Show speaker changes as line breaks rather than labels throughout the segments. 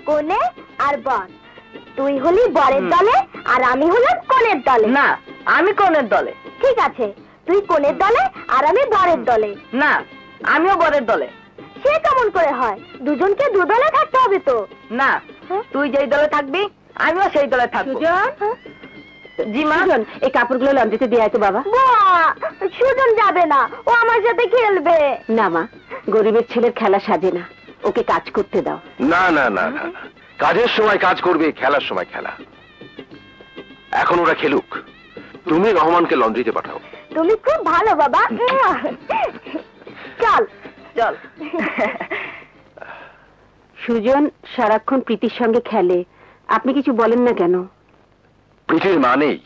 কোনে আর বর, তুই হলি বরের দলে আর আমি হলাম কোনের দলে।
না, আমি কোনের দলে।
ঠিক আছে, তুই কোনের দলে আর আমি বরের দলে।
না, আমিও বরের দলে।
সে কেমন করে হয়? দুজনকে দু দলে থাকতে হবে তো।
না, তুই যেই দলে থাকবি আমিও সেই দলে থাকবো। জি মা।
এই কাপড়গুলো লন্ড্রিতে দিয়ে আয় তো বাবা।
সুজন যাবে না, ও আমার সাথে খেলবে।
না মা, গরিবের ছেলের খেলা সাজে না, ওকে কাজ করতে দাও।
না না না না, কাজের সময় কাজ করবে, খেলার সময় খেলা। এখন ওরা খেলুক, তুমি রহমানকে লন্ড্রিতে পাঠাও।
তুমি খুব ভালো বাবা। চল
চল।
সুজন সারাক্ষণ প্রীতির সঙ্গে খেলে, আপনি কিছু বলেন না কেন?
প্রীতির মা নেই,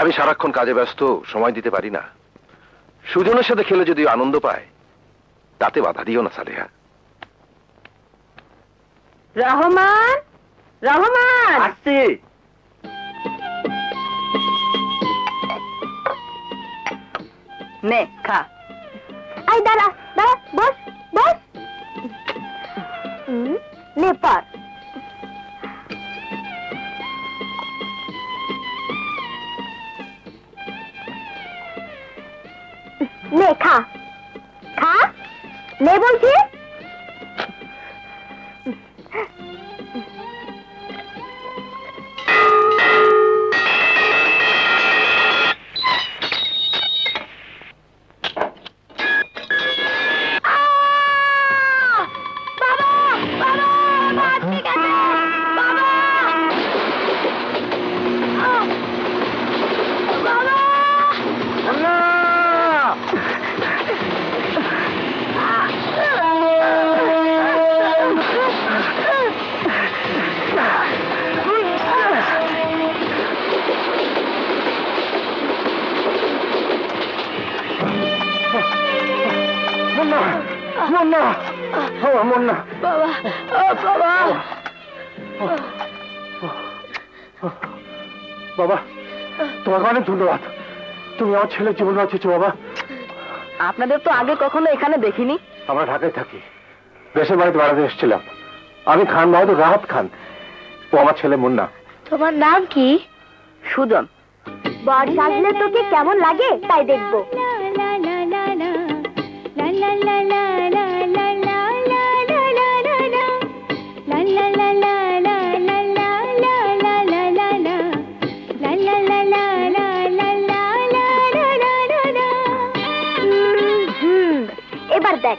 আমি সারাক্ষণ কাজে ব্যস্ত, সময় দিতে পারি না। সুজনের সাথে খেলে যদি আনন্দ পায় তাতে বাধা দিও না সালেহা।
রহমান, রহমান
আসছি। নে খা।
আই দাঁড়া দাঁড়া, বস বস। নে পার। নে খা খা, নে বলছি।
বাবা, তোমাকে অনেক ধন্যবাদ, তুমি আমার ছেলের জীবন বাঁচিয়েছো বাবা।
আপনাদের তো আগে কখনো এখানে দেখিনি।
আমরা ঢাকায় থাকি, দেশের বাড়িতে বেড়াতে এসেছিলাম। আমি খান বাহাদুর রাহাত খান, ও আমার ছেলে মুন্না।
তোমার নাম কি?
সুজন।
বর সাজলে তোকে কেমন লাগে তাই দেখবো। এবার দেখ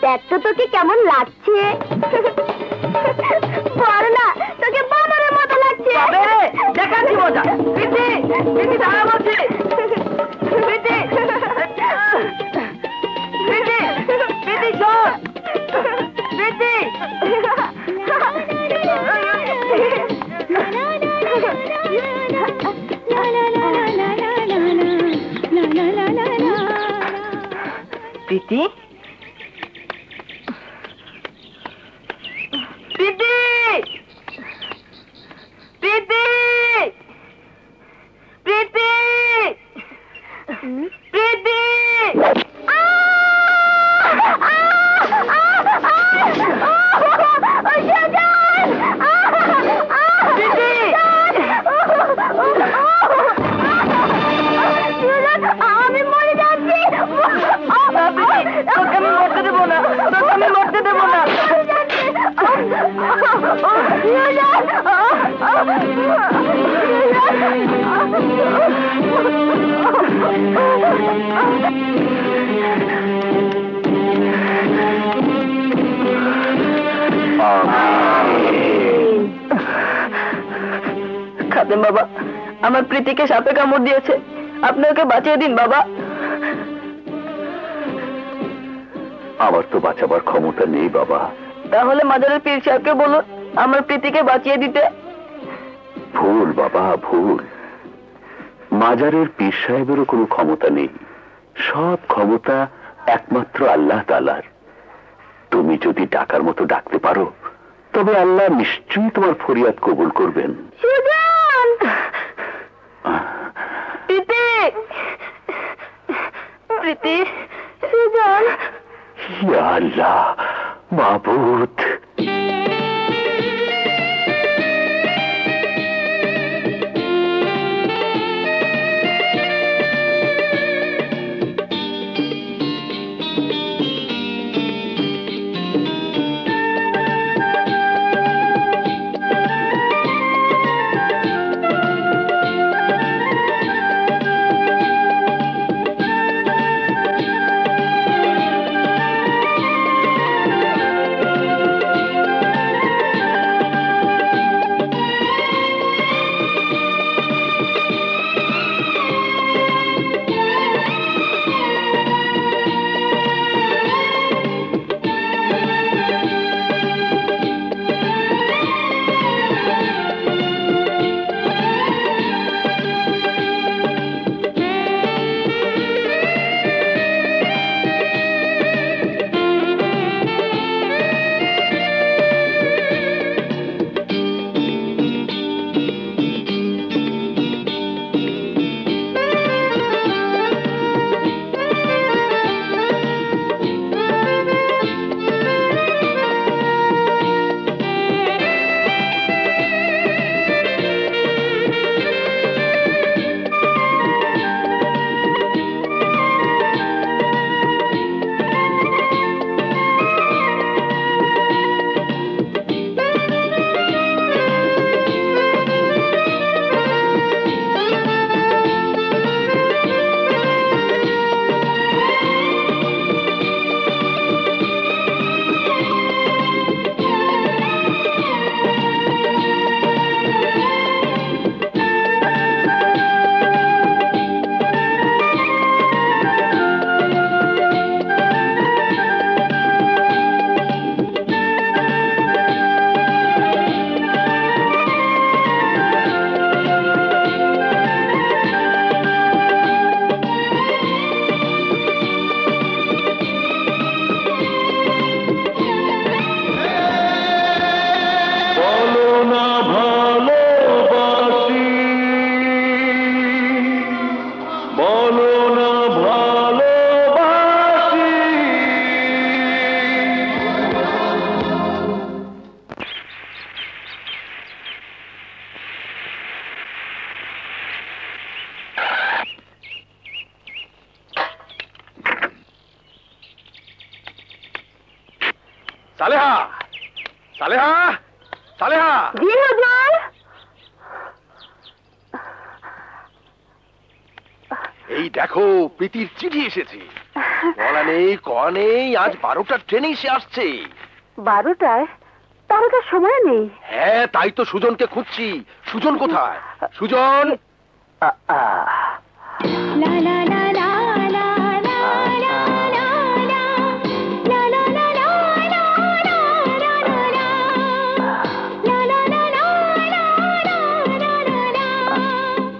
দেখ তো তোকে কেমন লাগছে। বল না, তোকে বাবারের মতো লাগছে।
দেখাচ্ছি মজা। প্রীতি, প্রীতি দাঁড়া বলছি। প্রীতি, প্রীতি, প্রীতি শোন। প্রীতি। প্রীতি, প্রীতি, প্রীতি, প্রীতি, প্রীতি।
আমি মরে যাচ্ছি।
তোকে আমি মরতে দেবো না, তোকে আমি মরতে দেবো না। খাদেম বাবা, আমার প্রীতিকে সাপে কামড় দিয়েছে, আপনি ওকে বাঁচিয়ে দিন বাবা।
আমার তো বাঁচাবার ক্ষমতা নেই বাবা।
তাহলে মাজারের পীর সাহেবকে বলুন আমার প্রীতিকে বাঁচিয়ে দিতে।
ভুল বাবা, ভুল। মাজারের পীর সাহেবেরও কোনো ক্ষমতা নেই, সব ক্ষমতা একমাত্র আল্লাহ তাআলার। তুমি যদি ডাকার মতো ডাকতে পারো তবে আল্লাহ নিশ্চয়ই তোমার ফরিয়াদ কবুল করবেন।
সুজন,
প্রীতি, প্রীতি,
সুজন।
ইয়া আল্লাহ, মাবুদ।
সালেহা, সালেহা, সালেহা।
জি হুজুর।
এই দেখো প্রীতির চিঠি এসেছে। বলা নেই কয়া নেই, আজ 12টার ট্রেনে সে আসছে।
12টায়? তার তো সময় নেই।
হ্যাঁ, তাই তো সুজনকে খুঁজছি। সুজন কোথায়? সুজন।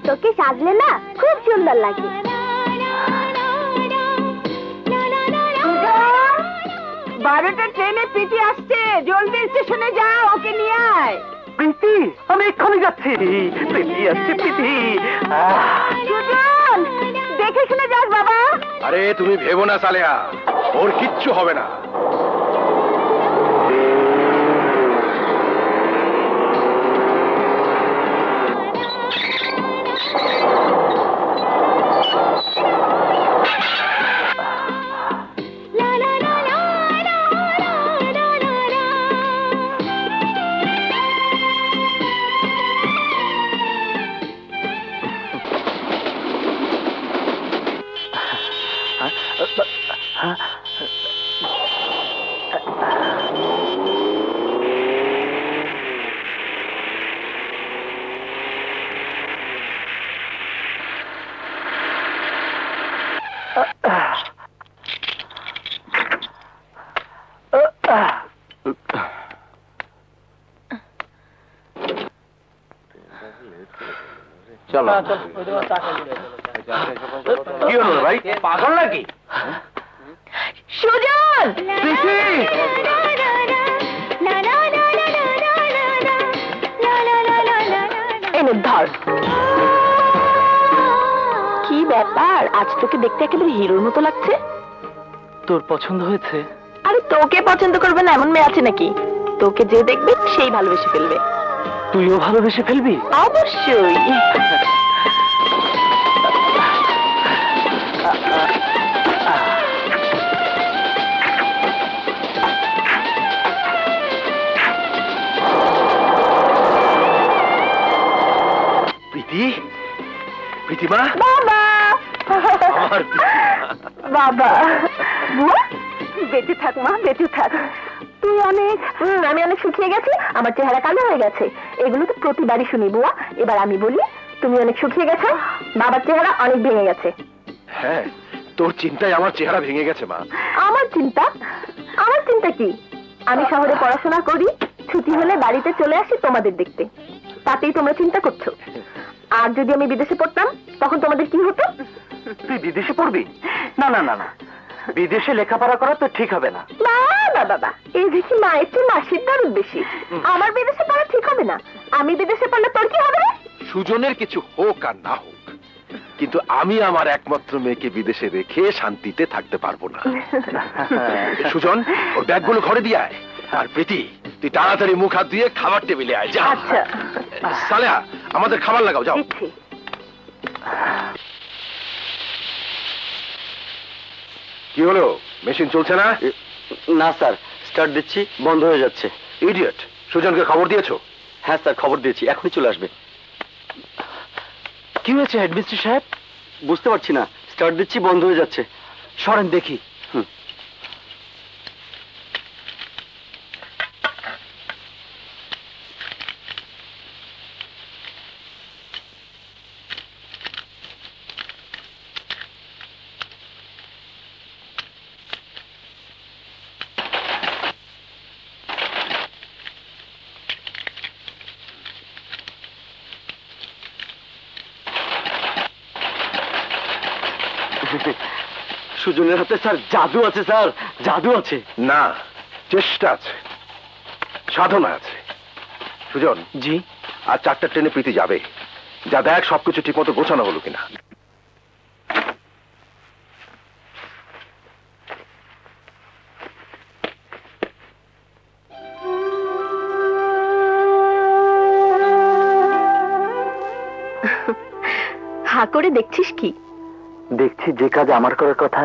তোকে সাজলে না খুব সুন্দর লাগে।
12টার ট্রেনে প্রীতি আসছে, জলদি স্টেশনে যা, ওকে নিয়ে আয়।
প্রীতি, আমি এক্ষুনি যাচ্ছি। প্রীতি আসছে, প্রীতি।
সুজন, দেখে শুনে যাস বাবা।
আরে তুমি ভেবো না সালেহা, ওর কিচ্ছু হবে না। চলো। কি হলো ভাই, পাগল নাকি?
সুজন, এনে ধর। কি ব্যাপার, আজ তোকে দেখতে একেবারে হিরোর মতো লাগছে।
তোর পছন্দ হয়েছে?
আরে তোকে পছন্দ করবে না এমন মেয়ে আছে নাকি? তোকে যে দেখবে সেই ভালোবেসে ফেলবে।
তুইও ভালোবেসে ফেলবি?
অবশ্যই।
প্রীতি, প্রীতিমা।
বাবা,
আমার
বাবা, বুয়া, বেঁচে থাক মা, বেঁচে থাক। তুই অনেক, আমি অনেক শুকিয়ে গেছি, আমার চেহারা কালো হয়ে গেছে। এগুলো তো প্রতিবারই শুনি বুয়া। এবার আমি বলি, তুমি অনেক শুকিয়ে গেছো, বাবার চেহারা অনেক ভেঙে গেছে।
হ্যাঁ, তোর চিন্তায় আমার চেহারা ভেঙে গেছে মা।
আমার চিন্তা? আমার চিন্তা কি? আমি শহরে পড়াশোনা করি, ছুটি হলে বাড়িতে চলে আসি তোমাদের দেখতে। তাতেই তোমরা চিন্তা করছো। আর যদি আমি বিদেশে পড়তাম তখন তোমাদের কি হতো?
তুই বিদেশে পড়বি? না না না না, বিদেশে লেখাপড়া করা তো ঠিক হবে না।
বাবা বাবা, এই দেখি মায়ের চেয়ে মাসির দরদ বেশি। আমার বিদেশে পড়া ঠিক হবে না। আমি বিদেশে পড়লে তোর কি হবে?
সুজনের কিছু হোক আর না হোক, কিন্তু আমি আমার একমাত্র মেয়েকে বিদেশে রেখে শান্তিতে থাকতে পারবো না। সুজন, ওর ব্যাগগুলো ঘরে দিয়ে আয়। আর প্রীতি, তুই তাড়াতাড়ি মুখ হাত দিয়ে খাবার টেবিলে আয়, যা।
আচ্ছা।
সালেহা, আমাদের খাবার লাগাও, যাও।
দিচ্ছি।
কি হলো, মেশিন চলছে না?
না স্যার, স্টার্ট দিচ্ছি, বন্ধ হয়ে যাচ্ছে।
ইডিয়েট, সুজনকে খবর দিয়েছো?
হ্যাঁ স্যার, খবর দিয়েছি, এখনই চলে আসবে। কি হয়েছে হেডমিস্ট্রি সাহেব? বুঝতে পারছি না, স্টার্ট দিচ্ছি, বন্ধ হয়ে যাচ্ছে। সরেন দেখি। সুজনের হাতে স্যার জাদু আছে, স্যার জাদু আছে।
না, চেষ্টা আছে, সাধনা আছে। সুজন
জি?
আর 4টা ট্রেনে প্রীতি যাবে, যা দেখ সবকিছু ঠিক মতো গোছানো হলো কিনা।
হা করে দেখছিস কি?
দেখছি যে কাজ আমার করার কথা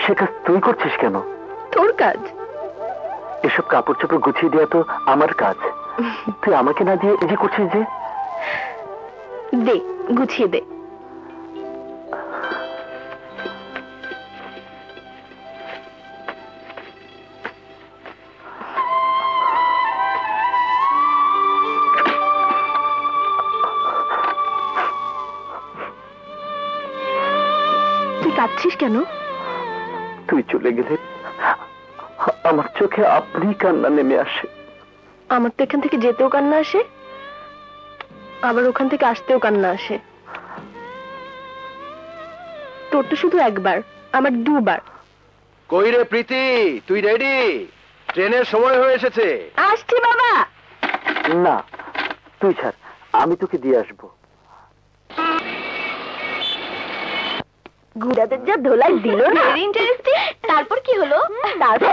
সে কাজ তুই করছিস কেন?
তোর কাজ?
এসব কাপড় চোপড় গুছিয়ে দেওয়া তো আমার কাজ, তুই আমাকে না দিয়ে এই যে করছিস যে।
দে, গুছিয়ে দে। তুই কাঁদছিস কেন?
তুই চলে গেলে আমার চোখে আপনি কান্না নেমে আসে।
আমার তো এখান থেকে যেতেও কান্না আসে, আবার ওখান থেকে আসতেও কান্না আসে। তোর তো শুধু একবার, আমার দুবার।
কই রে প্রীতি, তুই রেডি? ট্রেনের সময় হয়ে এসেছে।
আসছি বাবা।
না তুই ছাড়, আমি তোকে দিয়ে আসবো।
গুড়াদের যা ধোলাই দিল না। Very interesting. তারপর কি হলো? তারপর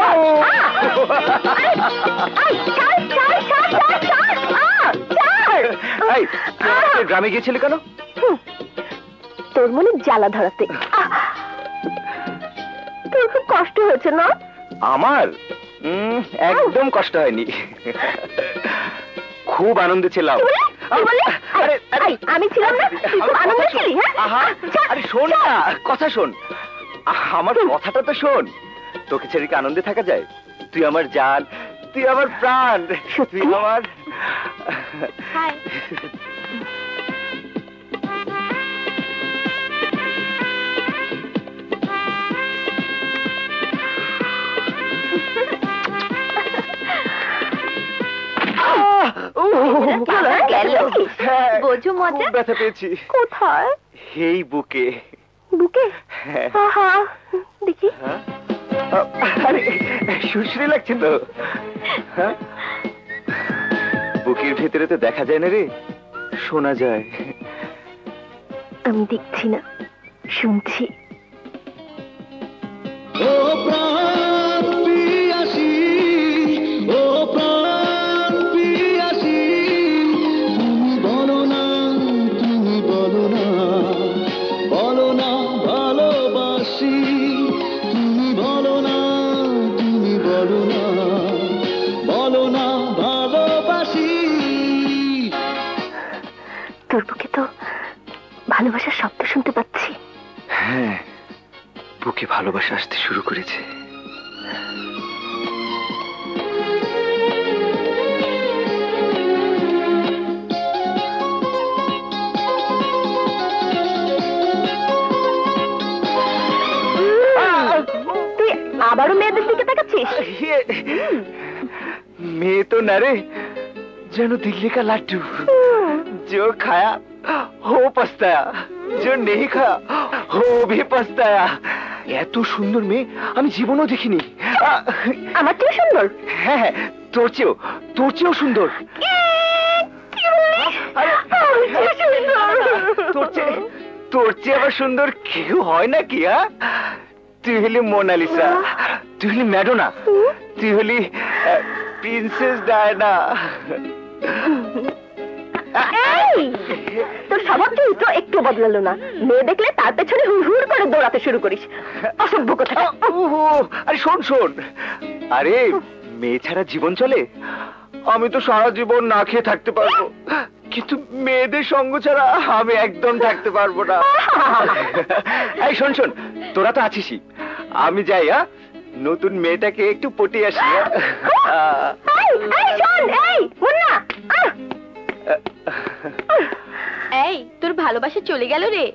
গ্রামে গিয়েছিলে কেন?
তোর মনে জ্বালা ধরাতে। তোর খুব কষ্ট হয়েছে না?
আমার একদম কষ্ট হয়নি, খুব আনন্দে ছিলাম।
আমি ছিলাম না? তুই খুব আনন্দে ছিলি?
আরে শোন না, কথা শোন, আমার কথাটা তো শোন। তোকে ছেড়ে কি আনন্দে থাকা যায়? তুই আমার জান, তুই আমার প্রাণ, তুই আমার।
বোঝো মজা?
ব্যথা পেয়েছি।
কোথায়?
এই বুকে।
বুকে? দেখি।
আরে সুশ্রী লাগছে তো। বুকের ভেতরে তো দেখা যায় না রে, শোনা যায়।
আমি দেখছি না, শুনছি।
ও প্রাণ পিয়াসী, ও প্রাণ পিয়াসী, তুমি বলো না, তুমি বলো না, বলো না ভালোবাসি, তুমি বলো না, তুমি বলো না, বলো না ভালোবাসি।
তোর বুকে তো ভালোবাসার শব্দ শুনতে পাচ্ছি।
হ্যাঁ, বুকে ভালোবাসা আসতে শুরু করেছে।
তুই আবারও মেয়েদের দিকে তাকাচ্ছিস?
মেয়ে তো না রে, যেন দিল্লি কা লাড্ডু, जो खाया हो पछताया, जो नहीं खाया हो भी पछताया। এত সুন্দর মেয়ে আমি জীবনেও দেখিনি।
আমার চেয়ে সুন্দর?
হ্যাঁ, তোর চেয়েও সুন্দর। তোর চেয়ে আবার সুন্দর কেউ হয় নাকি? তুই হলি মোনালিসা, তুই হলি ম্যাডোনা, তুই হলি প্রিন্সেস ডায়না।
তোর স্বভাব চরিত্র একটু বদলালো না। মেয়ে দেখলে তার পেছনে হুড় করে দৌড়াতে শুরু করিস। অসভ্য কথা।
আরে শোন, আরে মেয়ে ছাড়া জীবন চলে? আমি তো সারা জীবন না খেয়ে থাকতে পারবো, কিন্তু মেয়েদের সঙ্গ ছাড়া আমি একদম থাকতে পারবো না। এই শোন, তোরা তো আছিসই, আমি যাই। নতুন মেয়েটাকে একটু পটিয়ে আসি।
এই, তোর ভালোবাসা চলে গেল রে।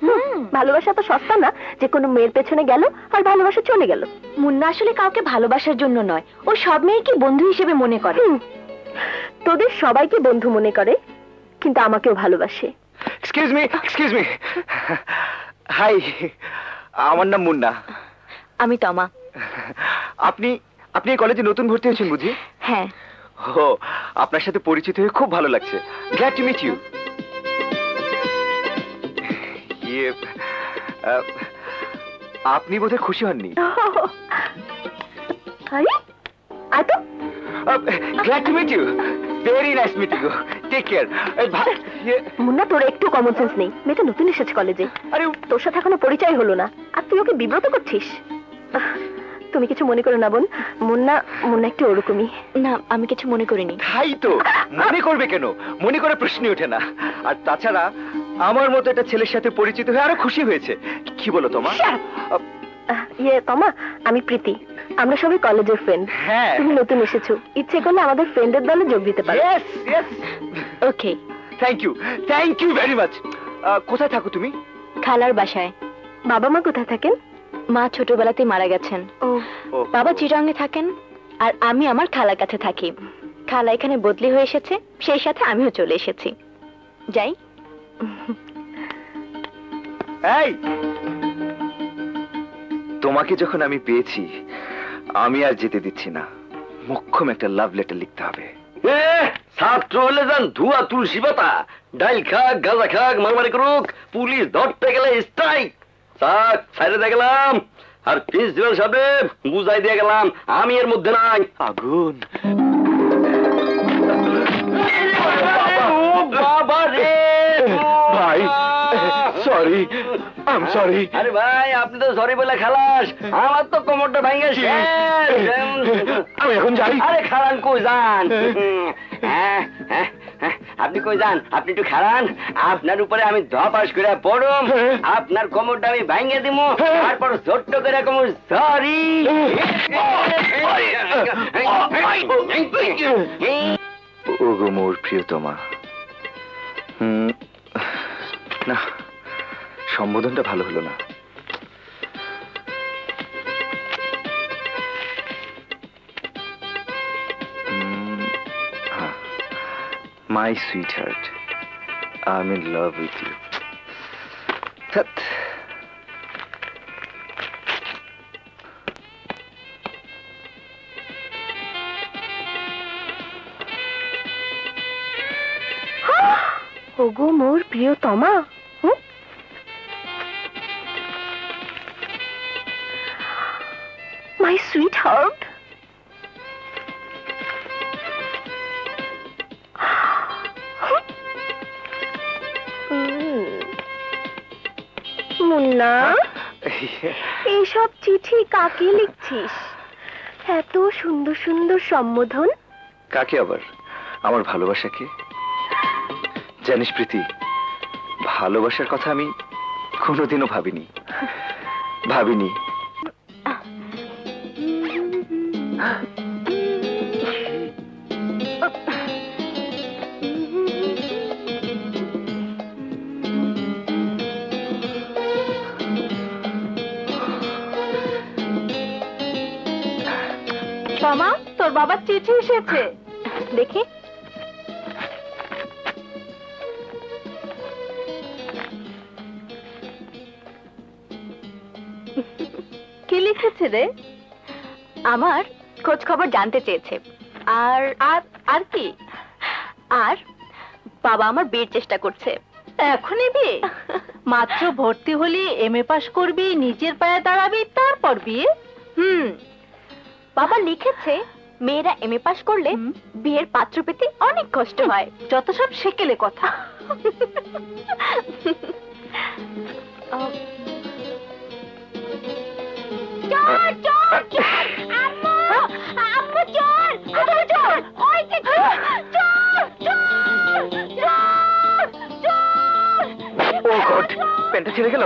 ভালোবাসা তো সস্তা না যে কোনো মেয়ের পেছনে গেল আর ভালোবাসা চলে গেল। মুন্না আসলে কাউকে ভালোবাসার জন্য নয়, ও সব মেয়েকে বন্ধু হিসেবে মনে করে। তোদের সবাইকে বন্ধু মনে করে, কিন্তু আমাকেও ভালোবাসে।
Excuse me. হাই, আমার নাম মুন্না।
আমি তমা।
আপনি এই কলেজে নতুন ভর্তি হয়েছেন বুঝি?
হ্যাঁ।
ও, আপনার সাথে পরিচিত হয়ে খুব ভালো লাগছে। Glad to meet you. আপনি বোধহয় খুশি হননি। Glad to meet you, very nice meeting you, take care.
Munna, তোর একটু কমন সেন্স নেই। মেয়েটা নতুন এসেছে কলেজে,
আরে
তোর সাথে এখনো পরিচয় হলো না, আর তুই ওকে বিব্রত করছিস। তুমি কিছু মনে করো না বোন। মুন্না একটু ওরকমই। না, আমি কিছু মনে করিনি।
তাই তো, মনে করবে কেন? মনে করে প্রশ্নই ওঠে না। আর তাছাড়া আমার মতো একটা ছেলের সাথে পরিচিত হয়ে আরো খুশি হয়েছে। কি বলো তোমা?
তমা, আমি প্রীতি। আমরা সবাই কলেজের ফ্রেন্ড।
হ্যাঁ,
তুমি নতুন এসেছো, ইচ্ছে করলে আমাদের ফ্রেন্ডের দলে যোগ দিতে পারো। ওকে,
থ্যাংক ইউ ভেরি মাচ। কোথায় থাকো তুমি?
খালার বাসায়। বাবা মা কোথায় থাকেন? মা ছোটবেলাতেই মারা গেছেন। বাবা চিটাগাংয়ে থাকেন, আর আমি আমার খালার কাছে থাকি। খালা এখানে বদলি হয়ে এসেছে, সেই সাথে আমিও চলে এসেছি। যাই।
এই, তোমাকে যখন আমি পেয়েছি, আমি আর যেতে দিচ্ছি না। মোক্ষম একটা লাভ লেটার লিখতে হবে।
ছাত্র হলে যান ধুয়া তুলসী পাতা, ডাইল খাক গাঁজা খাক মারামারি করুক, পুলিশ ধরতে গেলে স্ট্রাইক। থাক, ছাইড়ে দিয়ে গেলাম। আর প্রিন্সিপাল সাহেব বুঝাই দিয়ে গেলাম আমি এর মধ্যে নাই।
আগুন।
বাবা রে
ভাই, সরি, আই এম সরি।
আরে ভাই, আপনি তো সরি বলে খালাস, আমার তো কোমরটা ভেঙে শেষ।
আমি এখন যাই।
আরে খারান, কই যান? আপনি কই যান? আপনি একটু খারান, আপনার উপরে আমি ধপাস করে পড়ম, আপনার কোমরটা আমি ভেঙে দিব, তারপর ছোট্ট করে কম সরি।
ওগো মোর প্রিয়তমা। না, সম্বোধনটা ভালো হলো না। My sweetheart, I am in love with you.
ওগো মোর প্রিয়তমা। My sweet heart. মুন্না, এইসব চিঠি কাকে লিখছিস? এত সুন্দর সুন্দর সম্বোধন।
কাকে আবার? আমার ভালোবাসাকে। জানিস প্রীতি, ভালোবাসার কথা আমি কোনোদিনও ভাবিনি।
মামা, তোর বাবার চিঠি এসেছে, দেখি। কি লিখেছে রে? আমার খোঁজ খবর জানতে চেয়েছে। আর আর আর কি? আর বাবা আমার বিয়ের চেষ্টা করছে। এখনই বিয়ে? মাত্র ভর্তি হলি, এমএ পাস করবি, নিজের পায়ে দাঁড়াবি, তারপর বিয়ে? বাবা লিখেছে মেয়েরা এমএ পাস করলে বিয়ের পাত্র পেতে অনেক কষ্ট হয়। যত সব সেকেলে কথা।
প্যান্টটা ছিঁড়ে গেল।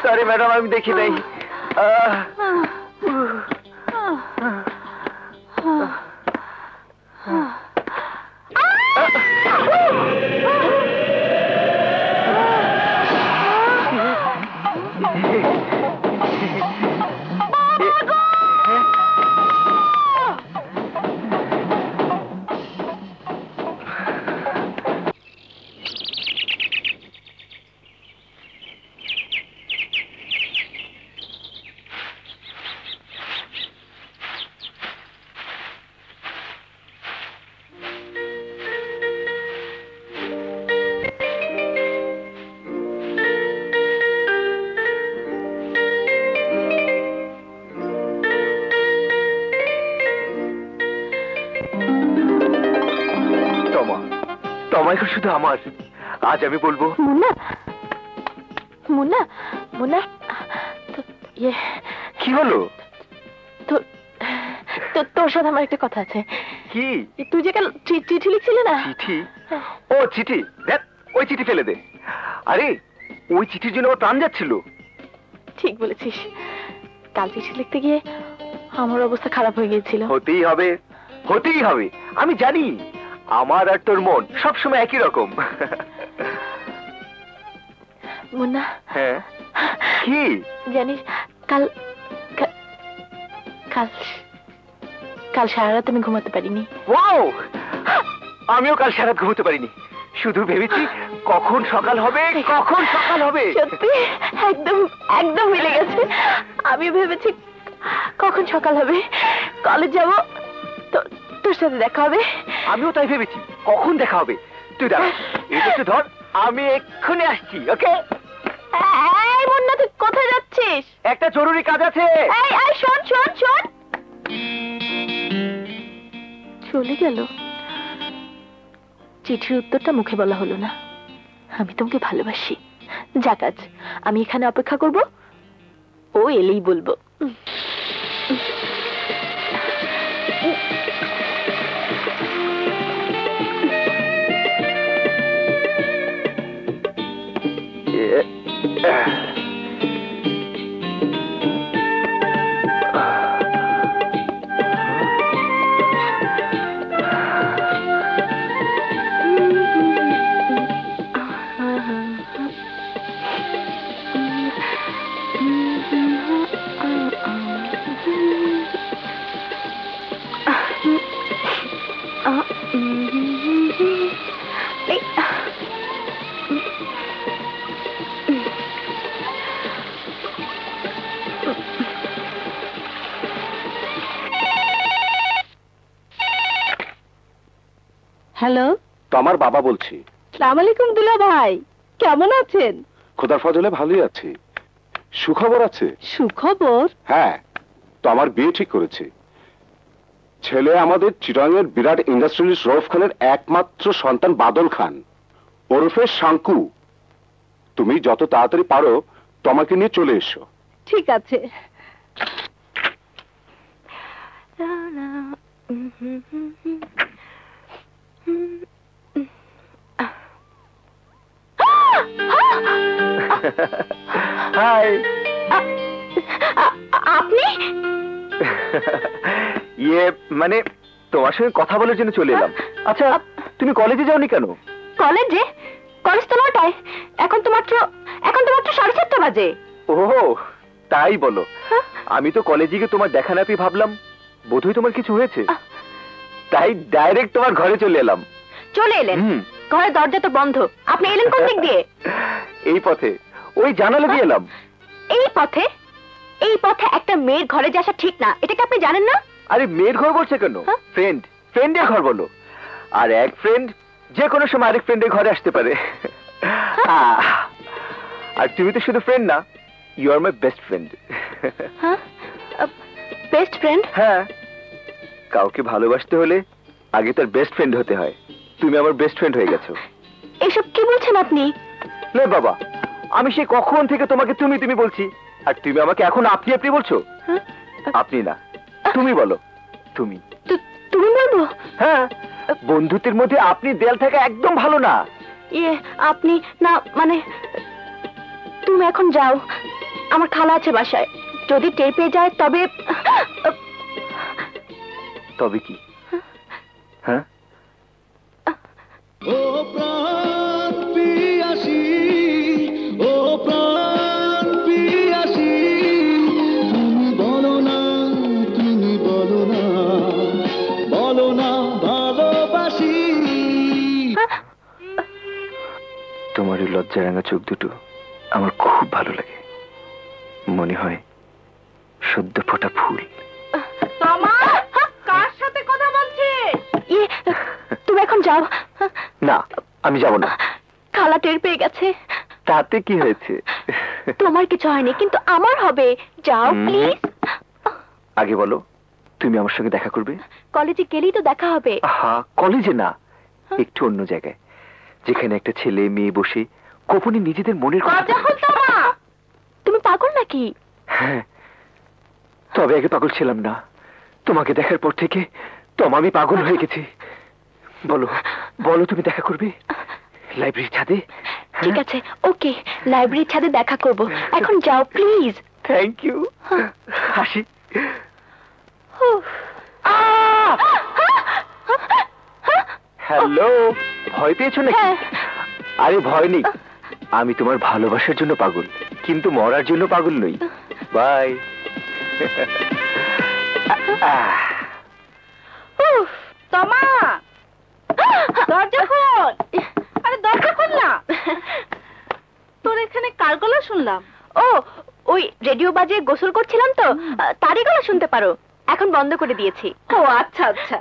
সরি ম্যাডাম, আমি দেখি নাই। সময় এখন শুধু আমার। আজ আমি বলবো।
মুন্না মুন্না মুন্না ইয়ে
কি হলো?
তোর সাথে আমার একটা কথা আছে।
কি?
তুই যে কাল চিঠি লিখছিলে না?
চিঠি? ও চিঠি, দেখ ওই চিঠি ফেলে দে। আরে ওই চিঠির জন্য আমার প্রাণ যাচ্ছিল।
ঠিক বলেছিস, কাল চিঠি লিখতে গিয়ে আমার অবস্থা খারাপ হয়ে গিয়েছিল।
হতেই হবে, হতেই হবে। আমি জানি আমার আর তোর মন সবসময় একই রকম।
মুন্না।
হ্যাঁ কি
জানিস, কাল কাল কাল সারা রাত আমি ঘুমাতে পারিনি।
ওয়াও, আমিও কাল সারা রাত ঘুমাতে পারিনি। শুধু ভেবেছি কখন সকাল হবে, কখন সকাল হবে।
সত্যি একদম একদম মিলে গেছে। আমি ভেবেছি কখন সকাল হবে, কলেজ যাব, তোর সাথে দেখা হবে।
আমিও তাই ভেবেছি কখন দেখা হবে। তুই দাঁড়া, এটা একটু ধর, আমি এক্ষুনি আসছি। ওকে?
এই মুন্না, তুই কোথায় যাচ্ছিস?
একটা জরুরি কাজ আছে।
এই শোন শোন শোন। চলে গেল। চিঠির উত্তরটা মুখে বলা হলো না। আমি তোমাকে ভালোবাসি। যা কাজ, আমি এখানে অপেক্ষা করব, ও এলেই বলবো। হ্যালো,
তো আমার বাবা বলছি।
আসসালামু আলাইকুম দুলা ভাই, কেমন আছেন?
খোদার ফজলে ভালোই আছি। সুখবর আছে?
সুখবর?
হ্যাঁ, তো আমার বিয়ে ঠিক করেছি। ছেলে আমাদের চিটাঙের বিরাট ইন্ডাস্ট্রিয়ালিস্ট রউফ খানের একমাত্র সন্তান বাদল খান, ওরফে শাঙ্কু। তুমি যত তাড়াতাড়ি পারো তোমাকে নিয়ে চলে এসো।
ঠিক আছে।
হাই।
আপনি?
ইয়ে মানে তোমার সঙ্গে কথা বলার জন্য চলে এলাম। আচ্ছা, তুমি কলেজে যাওনি কেন?
কলেজে? কলেজ তো 9টায়, এখন তো মাত্র 7:30 বাজে।
ও তাই বলো। আমি তো কলেজে গিয়ে তোমার দেখা না পেয়ে ভাবলাম বোধহয় তোমার কিছু হয়েছে, তাই ডাইরেক্ট তোমার ঘরে চলে এলাম।
চলে এলেন? ঘরের দরজা তো বন্ধ, আপনি এলেন কোন দিক দিয়ে?
এই পথে, ওই জানালা দিয়ে এলাম।
এই পথে? এই পথে একটা মেয়ের ঘরে যাওয়া ঠিক না, এটা কি আপনি জানেন না?
আরে মেয়ের ঘর বলছে কেন? ফ্রেন্ডের ঘর বলো। আর এক ফ্রেন্ড যে কোনো সময় আরেক ফ্রেন্ডের ঘরে আসতে পারে। আর তুমি তো শুধু ফ্রেন্ড না, you are my best friend.
Best friend?
হ্যাঁ, কাউকে ভালোবাসতে হলে আগে তার বেস্ট ফ্রেন্ড হতে হয়। তুমি আমার বেস্ট ফ্রেন্ড হয়ে গেছো।
এসব কি বলছেন আপনি?
লে বাবা, আমি সে কখন থেকে তোমাকে তুমি তুমি বলছি, আর তুমি আমাকে এখন আপনি আপনি বলছো। আপনি না, তুমি বলো। তুমি
তুমি বলবো?
হ্যাঁ, বন্ধুত্বের মধ্যে আপনি দেয়াল থাকা একদম ভালো না।
ইয়ে আপনি না, মানে তুমি এখন যাও, আমার খালা আছে বাসায়, যদি টের পেয়ে যায় তবে।
তবে কি? হ্যাঁ,
ও প্রাণ পিয়াসী, ও প্রাণ পিয়াসী, তুমি বলো না, তুমি বলো না, বলো না ভালোবাসি।
তোমার এই লজ্জা রাঙা চোখ দুটো আমার খুব ভালো লাগে। মনে হয় সদ্য ফোটা ফুল।
কার সাথে কথা বলছিস? তুমি এখন যাও।
না, আমি যাব না।
খালা টের পেয়ে গেছে।
তাতে কি হয়েছে?
তোমার কিছু হয়নি, কিন্তু আমার হবে। যাও প্লিজ।
আগে বলো, তুমি আমার সঙ্গে দেখা করবে?
কলেজে গেলেই তো দেখা হবে।
হ্যাঁ, কলেজে না, একটু অন্য জায়গায়। যেখানে একটা ছেলে মেয়ে বসে গোপনে নিজেদের মনের কথা।
তুমি পাগল নাকি?
হ্যাঁ, তবে আগে পাগল ছিলাম না, তোমাকে দেখার পর থেকে তমা আমি পাগল হয়ে গেছি। বলো বলো, তুমি দেখা করবে লাইব্রেরির ছাদে?
ঠিক আছে, ওকে, লাইব্রেরির ছাদে দেখা করব। এখন যাও প্লিজ।
থ্যাংক ইউ, হাসি। হ্যালো, ভয় পেয়েছো নাকি? আরে ভয় নেই, আমি তোমার ভালোবাসার জন্য পাগল, কিন্তু মরার জন্য পাগল নই। বাই।
তমা, দরজা খোল। আরে দরজা খোল না। তোর এখানে কার গলা শুনলাম?
ও, ওই রেডিও বাজিয়ে গোসল করছিলাম তো, তারই গলা শুনতে পারো। এখন বন্ধ করে দিয়েছি।
ও আচ্ছা আচ্ছা।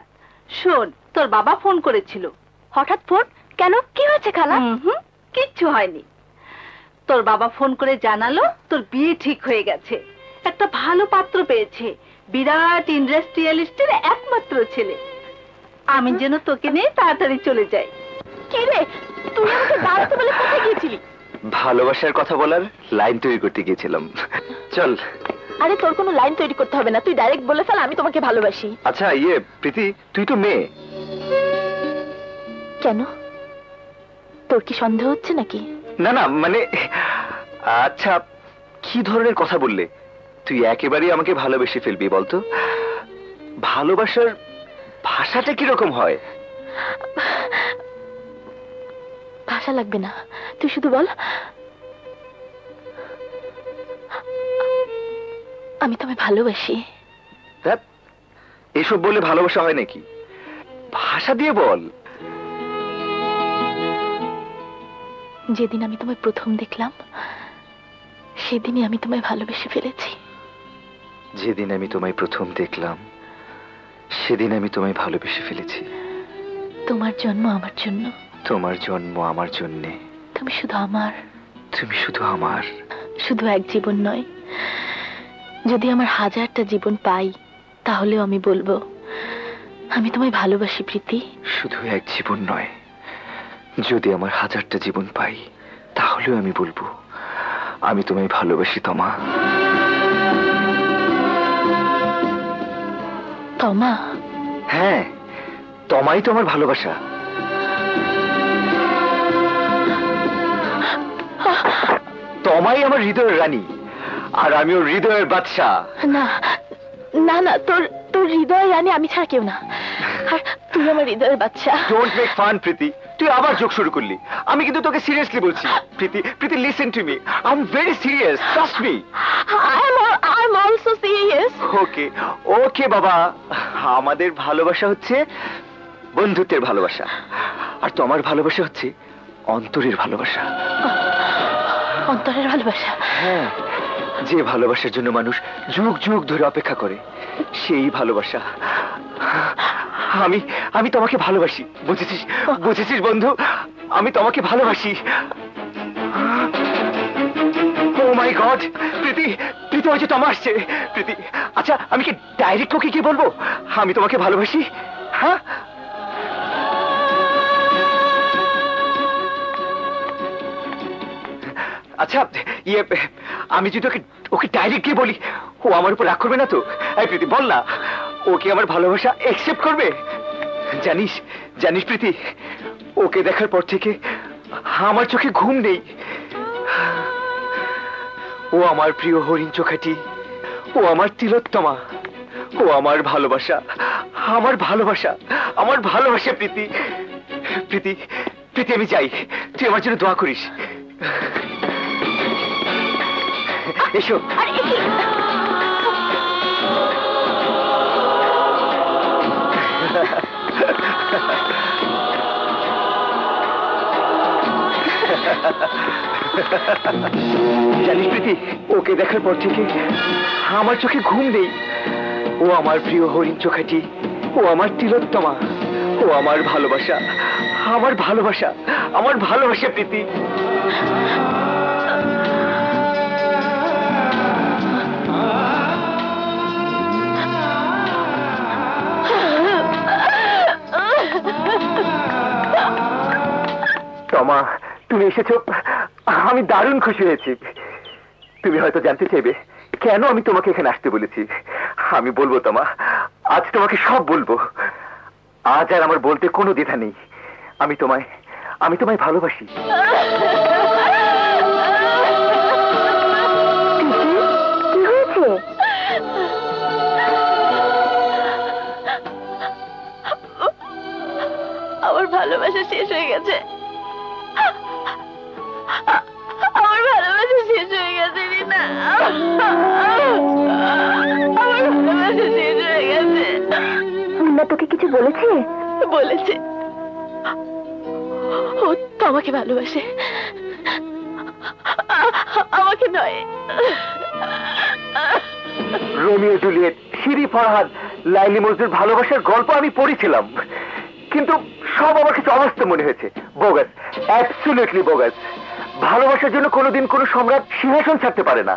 শোন, তোর বাবা ফোন করেছিল।
হঠাৎ ফোন কেন? কি হয়েছে খালা?
কিচ্ছু হয়নি। তোর বাবা ফোন করে জানালো তোর বিয়ে ঠিক হয়ে গেছে, একটা ভালো পাত্র পেয়েছে, বিরাট ইন্ডাস্ট্রিয়ালিস্টের একমাত্র ছেলে। আমি যেন তোকে নিয়ে তাড়াতাড়ি চলে যাই।
কি রে, তুই আমাকে দাঁড়াতে বলে কোথায় গিয়েছিলি?
ভালোবাসার কথা বলার লাইন তৈরি করতে গিয়েছিলাম। চল।
আরে তোর কোনো লাইন তৈরি করতে হবে না, তুই ডাইরেক্ট বলে ফেল আমি তোমাকে ভালোবাসি।
আচ্ছা প্রীতি, তুই তো মেয়ে।
কেন, তোর কি সন্দেহ হচ্ছে নাকি?
না না, মানে আচ্ছা, কি ধরনের কথা বললে? তুই একেবারেই আমাকে ভালোবেসে ফেলবি বলতো? ভালোবাসার ভাষাটা কিরকম হয়?
ভাষা লাগবে না, তুই শুধু বল আমি তোমায় ভালোবাসি।
এসব বলে ভালোবাসা হয় নাকি? ভাষা দিয়ে বল।
যেদিন আমি তোমায় প্রথম দেখলাম সেদিনই আমি তোমায় ভালোবেসে ফেলেছি।
যেদিন আমি তোমায় প্রথম দেখলাম সেদিন আমি তোমায় ভালোবেসে ফেলেছি।
তোমার জন্ম আমার জন্য,
তোমার জন্ম আমার জন্যে,
তুমি শুধু আমার,
তুমি শুধু আমার।
শুধু এক জীবন নয়, যদি আমার 1000টা জীবন পাই তাহলেও আমি বলবো আমি তোমায় ভালোবাসি প্রীতি।
শুধু এক জীবন নয়, যদি আমার 1000টা জীবন পাই তাহলেও আমি বলবো আমি তোমায় ভালোবাসি তমা।
তমা?
হ্যাঁ, তমাই তো আমার ভালোবাসা। তমাই আমার হৃদয়ের রানী, আর আমি ওর হৃদয়ের বাদশা।
না না না, তোর হৃদয়ের রানী আমি ছাড়া কেউ না, আর তুই আমার হৃদয়ের বাদশা।
ডোন্ট মেক ফান প্রীতি, তুই আবার জোক শুরু করলি। আমি কিন্তু তোকে সিরিয়াসলি বলছি। Preeti, Preeti, listen to me, I am very serious, trust me.
I am also serious.
Okay okay বাবা, আমাদের ভালোবাসা হচ্ছে বন্ধুত্বের ভালোবাসা, আর তোমার ভালোবাসা হচ্ছে অন্তরের ভালোবাসা।
অন্তরের ভালোবাসা?
হ্যাঁ, যে ভালোবাসার জন্য মানুষ যুগ যুগ ধরে অপেক্ষা করে, সেই ভালোবাসা। আমি তোমাকে ভালোবাসি, বুঝেছিস? বুঝেছিস বন্ধু, আমি তোমাকে ভালোবাসি। ও মাই গড, প্রীতি, প্রীতি হয়েছে তোমার আসছে। প্রীতি, আচ্ছা আমি কি ডাইরেক্ট ওকে কি বলবো আমি তোমাকে ভালোবাসি? হ্যাঁ, আচ্ছা আমি যদি ওকে ডাইরেক্ট গিয়ে বলি, ও আমার উপর রাগ করবে না তো? এই প্রীতি বল না, ওকে আমার ভালোবাসা একসেপ্ট করবে? জানিস জানিস প্রীতি, ওকে দেখার পর থেকে আমার চোখে ঘুম নেই। ও আমার প্রিয় হরিণ চোখাটি, ও আমার তিলোত্তমা, ও আমার ভালোবাসা, আমার ভালোবাসা, আমার ভালোবাসা। প্রীতি, প্রীতি, প্রীতি, আমি যাই, তুই আমার জন্য দোয়া করিস। এসো। জানিস প্রীতি, ওকে দেখার পর থেকে আমার চোখে ঘুম নেই। ও আমার প্রিয় হরিণ চোখাটি, ও আমার তিলোত্তমা, ও আমার ভালোবাসা, আমার ভালোবাসা, আমার ভালোবাসা। প্রীতি, এসেছো, আমি দারুণ খুশি হয়েছি। তুমি হয়তো জানতে চাইবে কেন আমি তোমাকে এখানে আসতে বলেছি। আমি বলবো তোমা, আজ তোমাকে সব বলবো। আজ আর আমার বলতে কোনো দ্বিধা নেই। আমি তোমায় ভালোবাসি।
কি হয়েছে?
আমার ভালোবাসা শেষ হয়ে গেছে। আমার ভালোবাসা শেষ হয়ে গেছে রিনা। আমার ভালোবাসা শেষ হয়ে গেছে।
মুন্না তোকে কিছু বলেছে?
বলেছে ও তোমাকে ভালোবাসে, আমাকে নয়।
Romeo Juliet, Siri Farhad, Laili মজনুর ভালোবাসার গল্প আমি পড়েছিলাম, কিন্তু সব আমার কাছে অবাস্তব মনে হয়েছে। Bogus, absolutely bogus. ভালোবাসার জন্য কোনোদিন কোনো সম্রাট সিংহাসন ছাড়তে পারে না,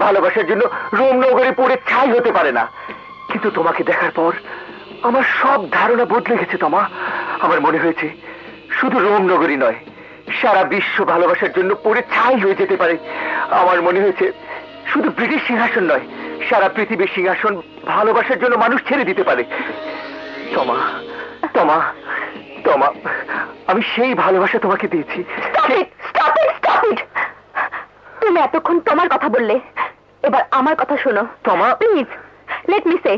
ভালোবাসার জন্য রোম নগরে পড়ে ছাই হতে পারে না। কিন্তু তোমাকে দেখার পর আমার সব ধারণা বদলে গেছে তোমা। আমার মনে হয়েছে শুধু রোম নগরী নয়, সারা বিশ্ব ভালোবাসার জন্য পড়ে ছাই হয়ে যেতে পারে। আমার মনে হয়েছে শুধু ব্রিটিশ সিংহাসন নয়, সারা পৃথিবীর সিংহাসন ভালোবাসার জন্য মানুষ ছেড়ে দিতে পারে। তোমা তোমা তোমা, আমি সেই ভালোবাসা তোমাকে দিয়েছি।
তুমি এতক্ষণ তোমার কথা বললে, এবার আমার কথা শোনো।
তোমা
প্লিজ লেট মি সে।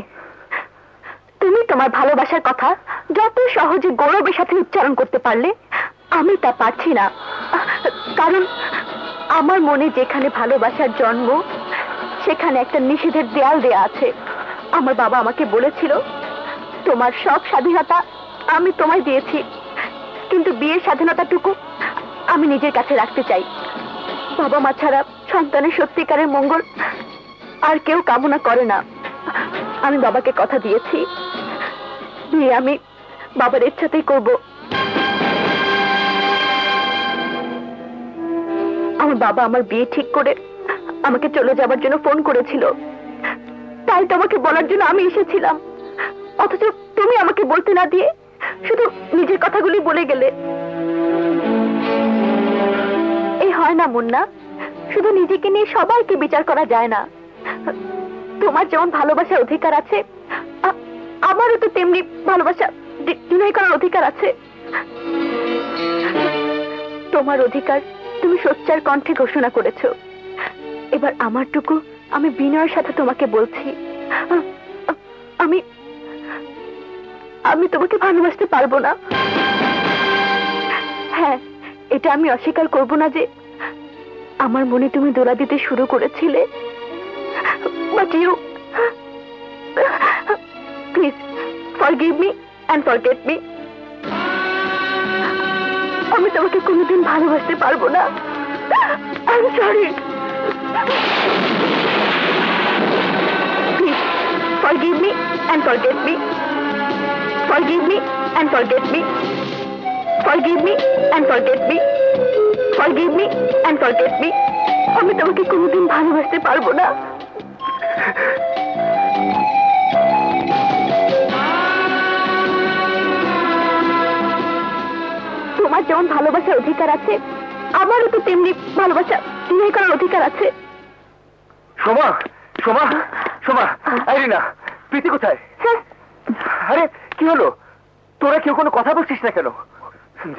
তুমি তোমার ভালোবাসার কথা যত সহজে গৌরবের সাথে উচ্চারণ করতে পারলে, আমি তা পারছি না। কারণ আমার মনে যেখানে ভালোবাসার জন্ম, সেখানে একটা নিষেধের দেয়াল দেয়া আছে। আমার বাবা আমাকে বলেছিল, তোমার সব স্বাধীনতা আমি তোমায় দিয়েছি, কিন্তু বিয়ের স্বাধীনতাটুকু আমি নিজের কাছে রাখতে চাই। বাবা মা ছাড়া সন্তানের সত্যিকারের মঙ্গল আর কেউ কামনা করে না। আমি বাবাকে কথা দিয়েছি, বিয়ে আমি বাবার ইচ্ছাতেই করব। আমার বাবা আমার বিয়ে ঠিক করে আমাকে চলে যাবার জন্য ফোন করেছিল, তাই তোমাকে বলার জন্য আমি এসেছিলাম। অথচ তুমি আমাকে বলতে না দিয়ে শুধু নিজের কথাগুলি বলে গেলে। এই হয় না মুন্না, শুধু নিজেকে নিয়ে সবাইকে বিচার করা যায় না। তোমার যেমন ভালোবাসার অধিকার আছে, আমারও তো তেমনি ভালোবাসা ডিনাই করার অধিকার আছে। তোমার অধিকার তুমি সোচ্চার কণ্ঠে ঘোষণা করেছো, এবার আমারটুকু আমি বিনয়ের সাথে তোমাকে বলছি, আমি আমি তোমাকে ভালোবাসতে পারবো না। হ্যাঁ, এটা আমি অস্বীকার করব না যে আমার মনে তুমি দোলা দিতে শুরু করেছিলে। But you please forgive me and forget me. আমি তোমাকে কোনোদিন ভালোবাসতে পারবো না। I'm sorry. Please forgive me and forget me. Forgive me and forget me. Forgive me and forget me. Forgive me and forget me. আমি তোমাকে কোনোদিন ভালোবাসতে পারবো না। তোমার যেমন ভালোবাসার অধিকার আছে, আমারও তো তেমনি ভালোবাসা ডিনাই করার অধিকার আছে।
সোমা, সোমা, সোমা, আইরিনা, প্রীতি কোথায়? আরে কি হলো, তোরা কেউ কোনো কথা বলছিস না কেন?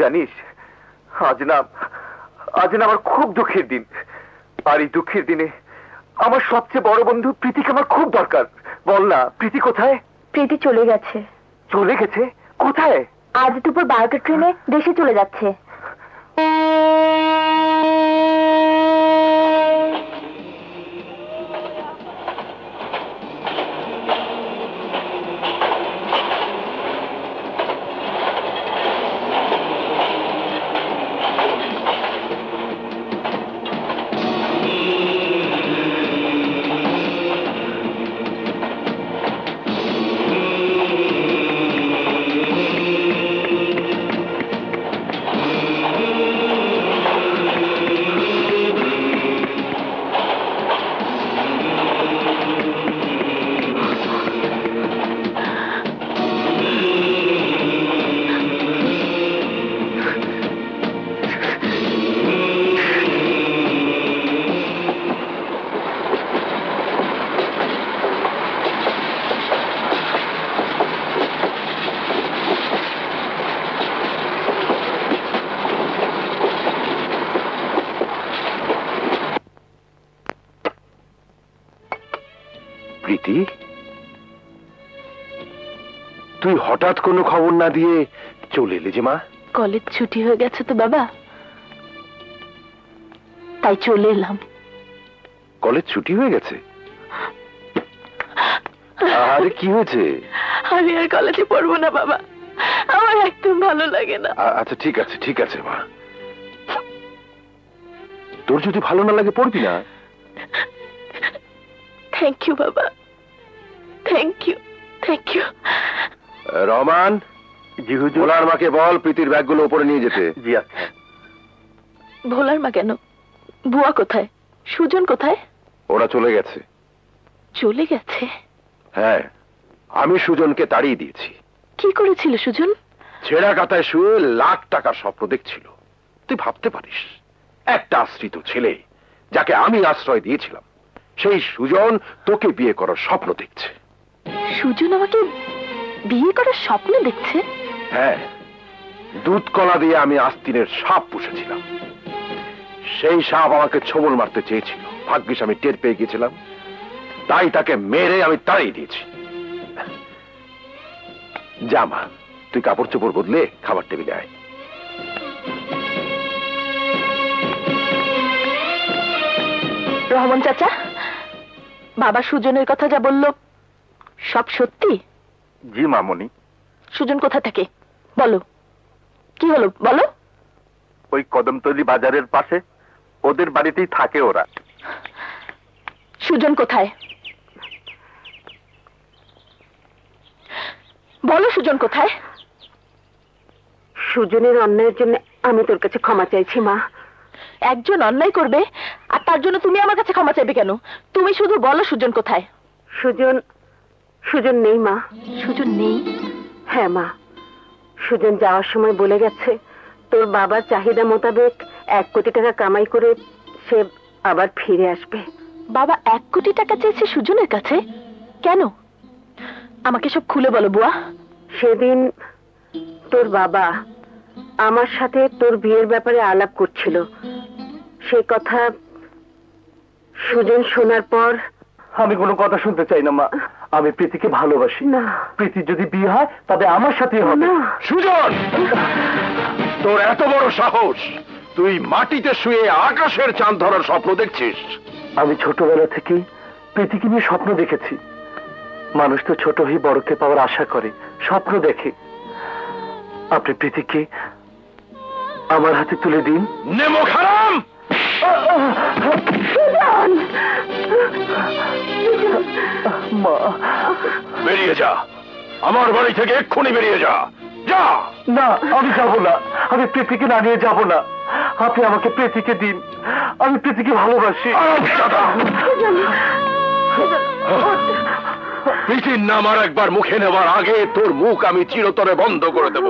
জানিস, আজ না আমার খুব দুঃখের দিন। আর এই দুঃখের দিনে আমার সবচেয়ে বড় বন্ধু প্রীতিকে আমার খুব দরকার। বল না, প্রীতি কোথায়?
প্রীতি চলে গেছে।
চলে গেছে? কোথায়?
আজ দুপুর 12টার ট্রেনে দেশে চলে যাচ্ছে।
প্রীতি, তুই হঠাৎ কোনো খবর না দিয়ে চলে এলি যে মা?
কলেজ ছুটি হয়ে গেছে তো বাবা, তাই চলে এলাম।
কলেজ ছুটি হয়ে গেছে? আরে কি হয়েছে?
আমি আর কলেজে পড়বো না বাবা, আমার একদম ভালো লাগে না।
আচ্ছা ঠিক আছে ঠিক আছে মা, তোর যদি ভালো না লাগে পড়বি না।
থ্যাংক ইউ বাবা, thank you thank you.
Rahman,
জি হুজুর।
ভোলার মাকে বল প্রীতির ব্যাগগুলো উপরে নিয়ে যেতে।
জি আচ্ছা।
ভোলার মা কেন? বুয়া কোথায়? সুজন কোথায়?
ওরা চলে গেছে।
চলে গেছে?
হ্যাঁ, আমি সুজনকে তাড়িয়ে দিয়েছি।
কি করেছিল সুজন?
ছেঁড়া কাতায় শুয়ে লাখ টাকার স্বপ্ন দেখছিল। তুই ভাবতে পারিস, একটা আশ্রিত ছেলে যাকে আমি আশ্রয় দিয়েছিলাম, সেই সুজন তোকে বিয়ে করার স্বপ্ন দেখছে।
সুজন আমাকে বিয়ে করার স্বপ্ন দেখছে?
হ্যাঁ, দুধ কলা দিয়ে আমি আস্তিনের সাপ পুষেছিলাম। সেই সাপ আমাকে ছোবল মারতে চেয়েছিল, ভাগ্যিস আমি টের পেয়ে গেছিলাম, তাই তাকে মেরে আমি তাড়িয়ে দিয়েছি। জামা, তুই কাপড় চোপড় বদলে খাবার টেবিলে আয়।
রহমান চাচা, বাবা সুজনের কথা যা বলল সব সত্যি?
জি মামনি।
সুজন কোথা থাকে বলো, কি হলো বলো।
ওই কদমতলী বাজারের পাশে ওদের বাড়িতেই থাকে ওরা।
সুজন কোথায় বলো, সুজন কোথায়?
সুজনের অন্যায়ের জন্য আমি তোর কাছে ক্ষমা চাইছি মা।
একজন অন্যায় করবে আর তার জন্য তুমি আমার কাছে ক্ষমা চাইবে কেন? তুমি শুধু বলো সুজন কোথায়।
সুজন, সুজন নেই মা।
সুজন নেই?
হ্যাঁ মা, সুজন যাওয়ার সময় বলে গেছে তোর বাবার চাহিদা মোতাবেক 1 কোটি টাকা কামাই করে সে আবার ফিরে আসবে।
বাবা 1 কোটি টাকা চেয়েছে সুজনের কাছে? কেন? আমাকে সব খুলে বলো বুয়া।
সেদিন তোর বাবা আমার সাথে তোর বিয়ের ব্যাপারে আলাপ করছিল, সে কথা সুজন শোনার পর।
আমি কোনো কথা শুনতে চাই না মা, আমি প্রীতিকে ভালোবাসি।
না,
প্রীতি যদি বিয়ে হয় তবে আমার সাথেই হবে।
না।
সুজন, তোর এত বড় সাহস, তুই মাটিতে শুয়ে আকাশের চাঁদ ধরার স্বপ্ন দেখছিস?
আমি ছোটবেলা থেকেই প্রীতিকে নিয়ে স্বপ্ন দেখেছি। মানুষ তো ছোট হয়ে বড়কে পাওয়ার আশা করে, স্বপ্ন দেখে। আপনি প্রীতিকে আমার হাতে তুলে দিন।
নেমো খারাম!
মা,
বেরিয়ে যা, আমার বাড়ি থেকে এক্ষুনি বেরিয়ে যা। যা।
না, আমি যাব না। আমি প্রীতিকে না নিয়ে যাব না। আপনি আমাকে প্রীতিকে দিন, আমি প্রীতিকে ভালোবাসি।
প্রীতির নাম আর একবার মুখে নেবার আগে তোর মুখ আমি চিরতরে বন্ধ করে দেব,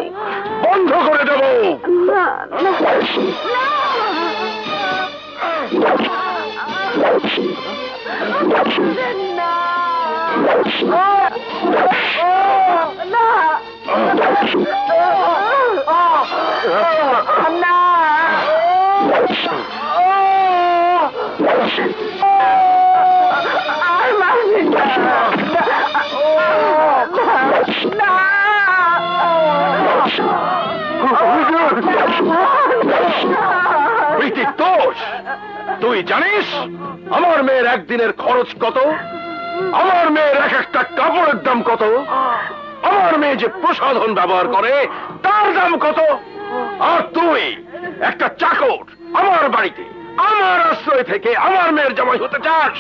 বন্ধ করে দেব। প্রীতি দোষ, তুই জানিস আমার মেয়ের একদিনের খরচ কত? আমার মেয়ের এক একটা কাপড়ের দাম কত? আমার মেয়ে যে প্রসাধন ব্যবহার করে তার দাম কত? আর তুই একটা চাকর আমার বাড়িতে আমার আশ্রয় থেকে আমার মেয়ের জামাই হতে চাস?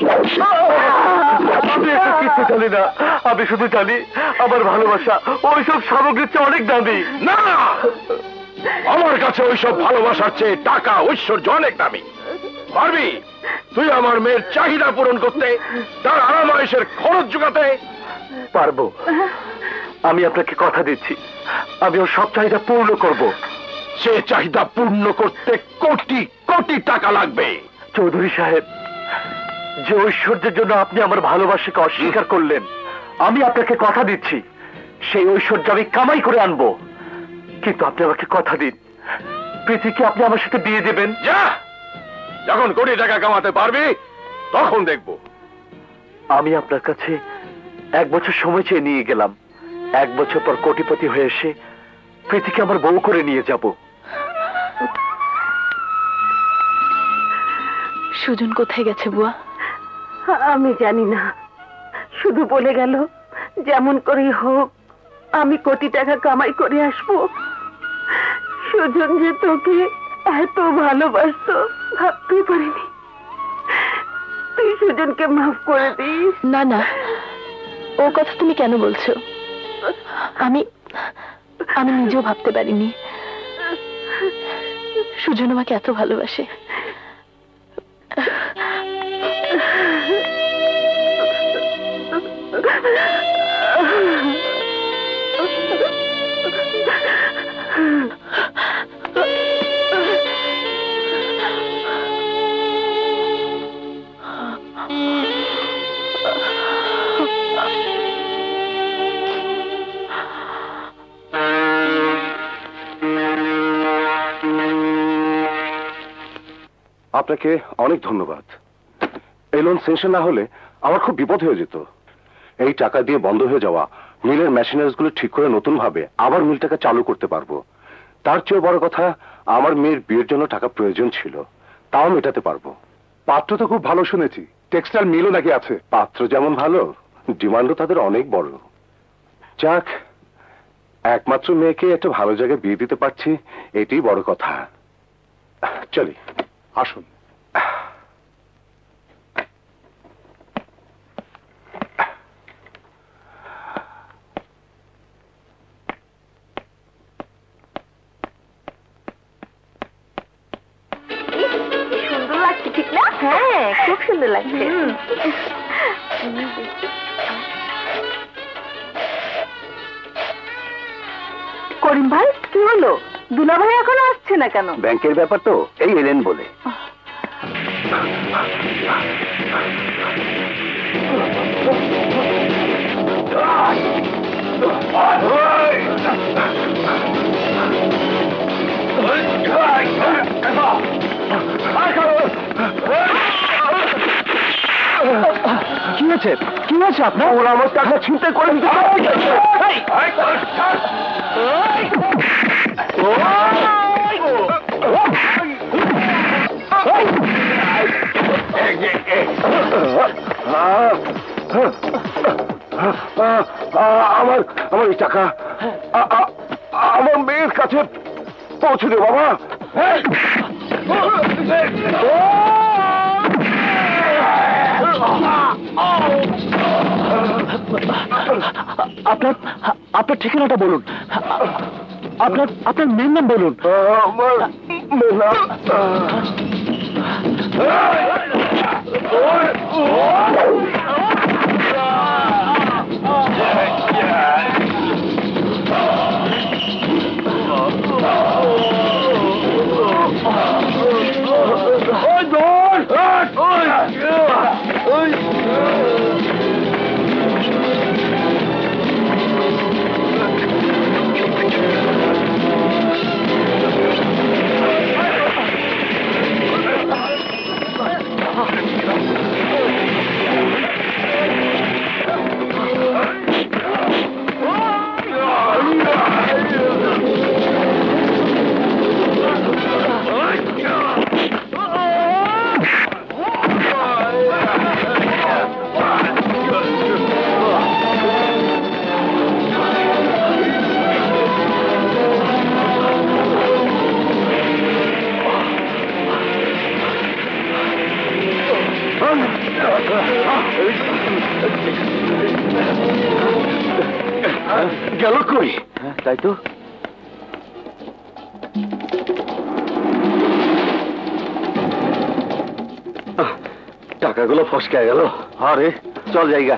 আমি এটা কিছু জানি না, আমি শুধু জানি আমার ভালোবাসা ওইসব সামগ্রীর চেয়ে অনেক দামি।
না, আমার কাছে ওইসব ভালোবাসার চেয়ে টাকা ঐশ্বর্য অনেক দামি। পারবি তুই আমার মেয়ের চাহিদা পূরণ করতে, তার আরামায়েশের খরচ জোগাতে?
পারবো। আমি আপনাকে কথা দিচ্ছি, আমি ওর সব চাহিদা পূর্ণ করব।
সে চাহিদা পূর্ণ করতে কোটি কোটি টাকা লাগবে।
চৌধুরী সাহেব, যে ঐশ্বর্যের জন্য আপনি আমার ভালোবাসাকে অস্বীকার করলেন, আমি আপনাকে কথা দিচ্ছি সেই ঐশ্বর্য আমি কামাই করে আনবো। কিন্তু আপনি আমাকে কথা দিন, প্রীতিকে আপনি আমার সাথে বিয়ে দেবেন।
যা, যখন কোটি টাকা কামাতে পারবি তখন দেখব।
আমি আপনার কাছে 1 বছর সময় চেয়ে নিয়ে গেলাম, 1 বছর পর কোটিপতি হয়ে এসে প্রীতিকে আমার বউ করে নিয়ে যাব।
সুজন কোথায় গেছে বুয়া?
আমি জানি না, শুধু বলে গেল যেমন করেই হোক আমি কোটি টাকা কামাই করে আসবো। সুজন যে তোকে এত ভালোবাসতো ভাবতেই পারিনি। তুই সুজনকে মাফ করে দিস।
না না, ও কথা তুমি কেন বলছো? আমি আমি নিজেও ভাবতে পারিনি সুজন আমাকে এত ভালোবাসে।
আপনাকে অনেক ধন্যবাদ। এই লোন সেশন না হলে আমার খুব বিপদ হয়ে যেত। এই টাকা দিয়ে বন্ধ হয়ে যাওয়া মিলের মেশিনারিজ গুলো ঠিক করে নতুন ভাবে আবার মিলটাকে চালু করতে পারবো। তার চেয়ে বড় কথা, আমার মেয়ের বিয়ের জন্য টাকা প্রয়োজন ছিল, তাও মেটাতে পারবো। পাত্র তো খুব ভালো শুনেছি, টেক্সটাইল মিলও নাকি আছে। পাত্র যেমন ভালো, ডিমান্ডও তাদের অনেক বড়। যাক, একমাত্র মেয়েকে একটা ভালো জায়গায় বিয়ে দিতে পারছি, এটাই বড় কথা। চলি, আসুন।
সুন্দর লাগছে ঠিক না? হ্যাঁ, খুব সুন্দর লাগছে। করিম ভাই, কি হলো? দুলা ভাই এখনো আসছে না কেন?
ব্যাংকের ব্যাপার তো, এই এলেন বলে। কি হয়েছে? কি হয়েছে আপনার? ওরা আমার টাকা ছিনতাই করে নিতে
আমার এই টাকা আমার মেয়ের কাছে পৌঁছে দে বাবা।
আপনার ঠিকানাটা বলুন, আপনার মেয়ের নাম বলুন।
আমার মেয়ের নাম
গেল কই? তাই তো,
টাকাগুলো ফসকে গেল।
আরে চল জায়গা।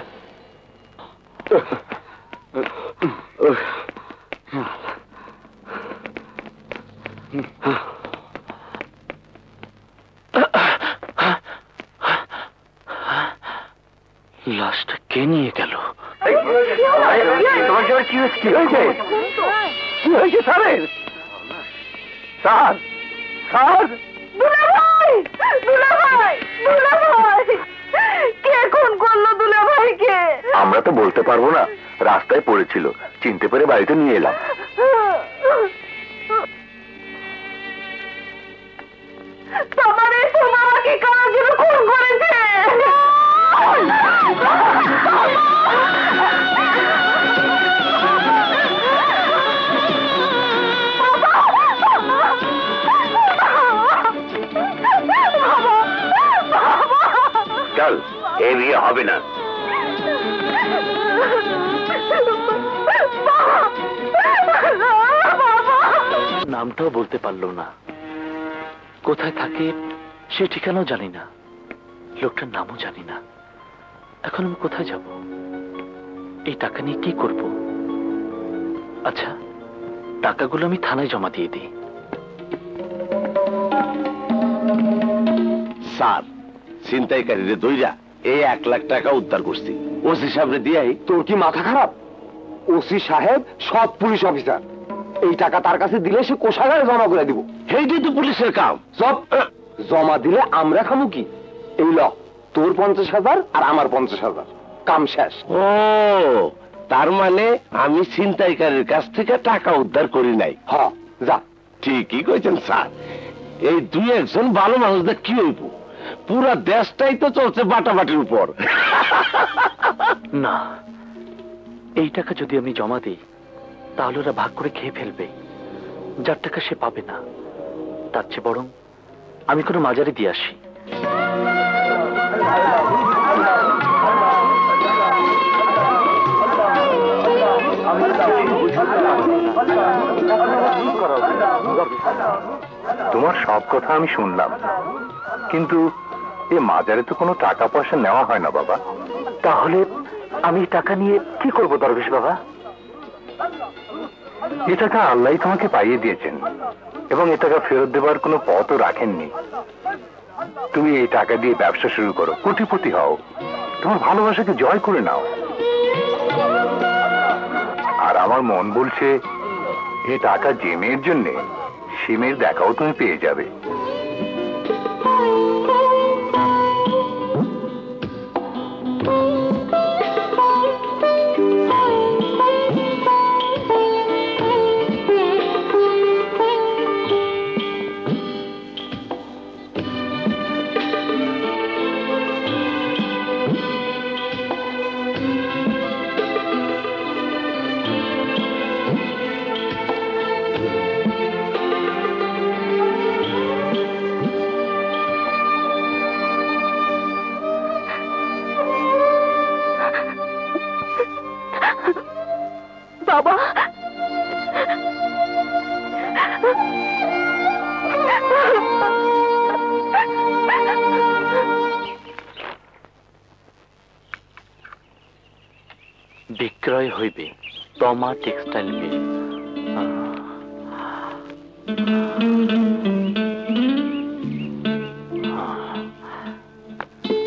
লাশটা কে নিয়ে গেল? তোমার কি হয়েছে? কি হয়েছে? কি হয়েছে স্যারের? স্যার, স্যার,
দুলা ভাই, দুলা ভাই, দুলা ভাই, কে খুন করলো দুলা ভাইকে?
আমরা তো বলতে পারবো না, রাস্তায় পড়েছিল, চিনতে পেরে বাড়িতে নিয়ে এলাম।
তোমার এই সোনামাকে কার জন্য খুন করেছে?
চল, এ বিয়ে হবে না। নামটাও বলতে পারলো না, কোথায় থাকে সে ঠিকানাও জানি না, লোকটার নামও জানি না। এখন আমি কোথায় যাব? এই টাকা নিয়ে কি করব? আচ্ছা, টাকাগুলো আমি থানায় জমা দিয়ে দিই।
স্যার, ছিনতাইকারীরে দইরা এই 1 লাখ টাকা উদ্ধার করছি। ওসি সাহেবরে দিয়াই।
তোর কি মাথা খারাপ? ওসি সাহেব সৎ পুলিশ অফিসার, এই টাকা তার কাছে দিলে সে কোষাগারে জমা করে দিব।
সেইটাই তো পুলিশের কাম।
সব জমা দিলে আমরা খামু কি? এই ল, তোর 50,000 আর আমার 50,000, কাম শেষ।
ও, তার মানে আমি ছিনতাইকারীর কাছ থেকে টাকা উদ্ধার করি নাই।
হ্যাঁ, যা।
ঠিকই কইছেন স্যার। এই 2-1 ভালো মানুষদের কি হইব? পুরা দেশটাই তো চলছে বাটাবাটির উপর।
না, এই টাকা যদি আমি জমা দিই তাহলে ওরা ভাগ করে খেয়ে ফেলবে। যার টাকা সে পাবে না, তার চেয়ে বরং আমি কোনো মাজারে দিয়ে আসি। তোমার সব কথা আমি শুনলাম, কিন্তু এ মাজারে তো কোনো টাকা পয়সা নেওয়া হয় না বাবা। তাহলে আমি টাকা নিয়ে কি করব দরবেশ বাবা? এ টাকা আল্লাহ তোমাকে পাইয়ে দিয়েছেন এবং এ টাকা ফেরত দেবার কোনো পথও রাখেননি। তুমি এই টাকা দিয়ে ব্যবসা শুরু করো, কোটিপতি হও, তোমার ভালোবাসাকে জয় করে নাও। আর আমার মন বলছে এ টাকা যে মেয়ের জন্যে, সে মেয়ের দেখাও তুমি পেয়ে যাবে।
বাবা,
বিক্রয় হইবে তমা টেক্সটাইল মিল।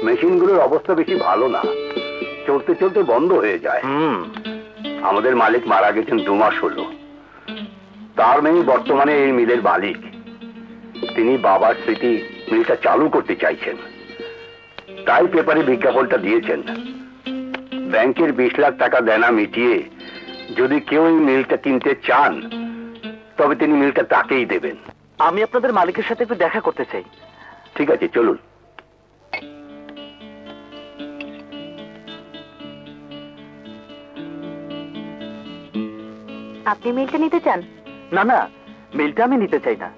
মেশিনগুলোর অবস্থা বেশি ভালো না, চলতে চলতে বন্ধ হয়ে যায়। আমাদের মালিক মারা গেছেন 2 মাস হলো। তার মেয়ে বর্তমানে এই মিলের মালিক। তিনি বাবার স্মৃতি মিলটা চালু করতে চাইছেন, তাই পেপারে বিজ্ঞাপনটা দিয়েছেন। ব্যাংকের 20 লাখ টাকা দেনা মিটিয়ে যদি কেউ এই মিলটা কিনতে চান, তবে তিনি মিলটা তাকেই দেবেন।
আমি আপনাদের মালিকের সাথে একটু দেখা করতে চাই।
ঠিক আছে, চলুন।
আপনি মিলটা নিতে চান?
না না, মিলটা আমি নিতে চাই না।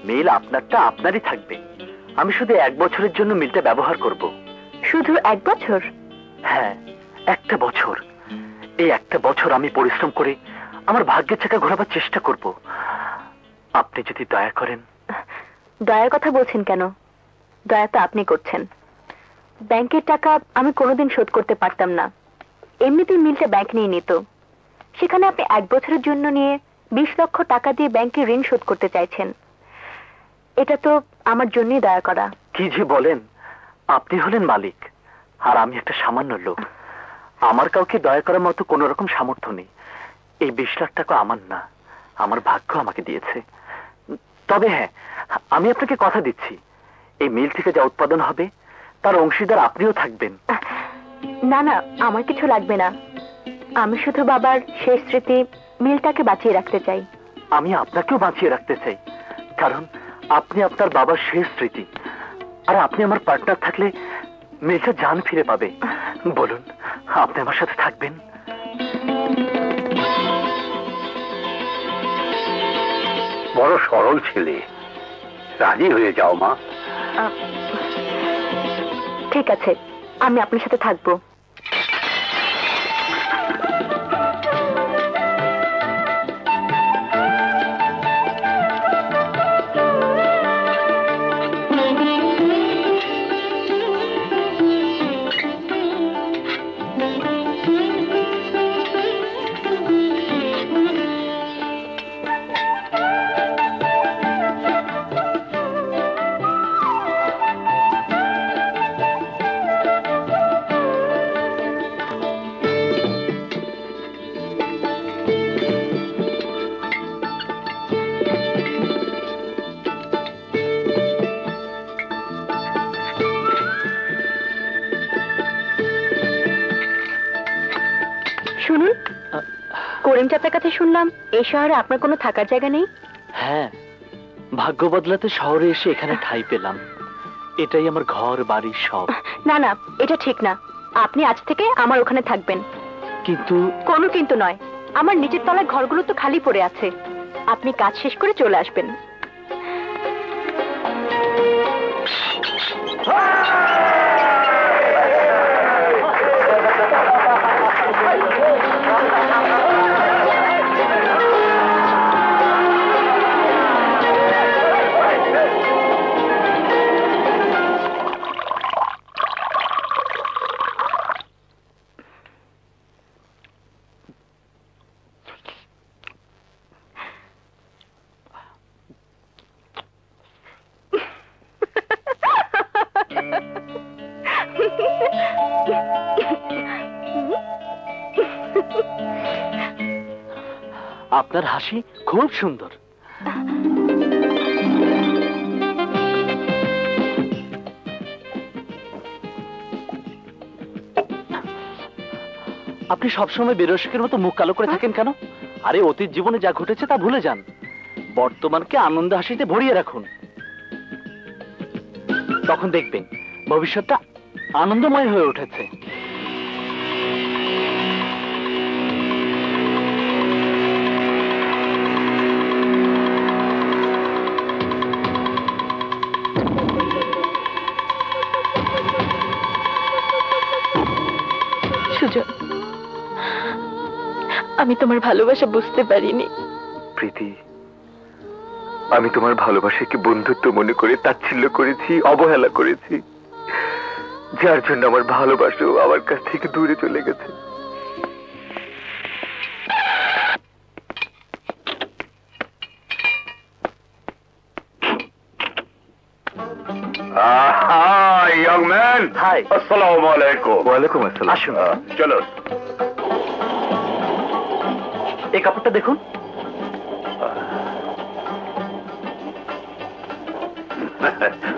মিল আপনারটা আপনারই থাকবে। আমি শুধু 1 বছরের জন্য মিলটা ব্যবহার করব।
শুধু 1 বছর?
হ্যাঁ, 1টা বছর। এই 1টা বছর আমি পরিশ্রম করে আমার ভাগ্যের চাকা ঘোরাবার চেষ্টা করব। আপনি যদি দয়া করেন।
দয়ার কথা বলছেন কেন? দয়া তো আপনি করছেন। ব্যাংকের টাকা আমি কোনোদিন শোধ করতে পারতাম না। এমনিতেই মিলটা ব্যাংক নিয়ে নিত। সেখানে আপনি 1 বছরের জন্য নিয়ে 20 লক্ষ টাকা দিয়ে ব্যাংকের ঋণ শোধ করতে চাইছেন। এটা তো আমার জন্যই দয়া করা।
কি যে বলেন! আপনি হলেন মালিক আর আমি একটা সামান্য লোক। আমার কাউকে দয়া করার মতো কোন রকম সামর্থ্য নেই। এই 20 লাখ টাকা আমার না, আমার ভাগ্য আমাকে দিয়েছে। তবে হ্যাঁ, আমি আপনাকে কথা দিচ্ছি, এই মিল থেকে যা উৎপাদন হবে
তার অংশীদার আপনিও থাকবেন।
না না, আমার কিছু লাগবে না। আমি শুধু বাবার শেষ স্মৃতি মিলটাকে বাঁচিয়ে রাখতে চাই।
আমি আপনাকেও বাঁচিয়ে রাখতে চাই, কারণ আপনি আপনার বাবার শেষ স্মৃতি, আর আপনি আমার পার্টনার থাকলে মেয়েটা জান ফিরে পাবে। বলুন, আপনি আমার সাথে থাকবেন?
বড় সরল ছেলে, রাজি হয়ে যাও মা।
ঠিক আছে, আমি আপনার সাথে থাকবো। শুনুন, করিম চাচার কাছে শুনলাম এই শহরে আপনার কোনো থাকার জায়গা নেই।
হ্যাঁ, ভাগ্য বদলাতে শহরে এসে এখানে ঠাঁই পেলাম। এটাই আমার ঘর বাড়ি সব।
না না, এটা ঠিক না। আপনি আজ থেকে আমার ওখানে থাকবেন।
কিন্তু
কোনো কিন্তু নয়, আমার নিচের তলায় ঘরগুলো তো খালি পড়ে আছে। আপনি কাজ শেষ করে চলে আসবেন।
আপনার হাসি খুব সুন্দর। আপনি সবসময় বেরসিকের মতো মুখ কালো করে থাকেন কেন? আরে অতীত জীবনে যা ঘটেছে তা ভুলে যান, বর্তমানকে আনন্দ হাসিতে ভরিয়ে রাখুন। তখন দেখবেন ভবিষ্যৎটা আনন্দময় হয়ে উঠেছে।
সুজন, আমি তোমার ভালোবাসা বুঝতে পারিনি।
প্রীতি, আমি তোমার ভালোবাসাকে বন্ধুত্ব মনে করে তাচ্ছিল্য করেছি, অবহেলা করেছি, যার জন্য আমার ভালোবাসাও আমার কাছ থেকে দূরে চলে গেছে।
Young man,
hi.
আসসালামু আলাইকুম।
ওয়ালাইকুম আসসালাম। আসুন,
চলো।
এই কাপড়টা দেখুন।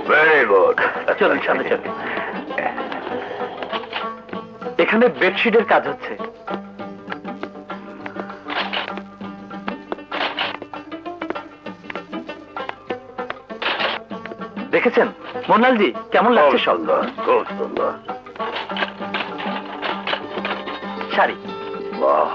Very good.
চলুন সামনে চলুন। এখানে বেডশিটের কাজ হচ্ছে। দেখেছেন মোনালজি কেমন লাগছে?
সুন্দর, খুব সুন্দর
শাড়ি।
বাহ।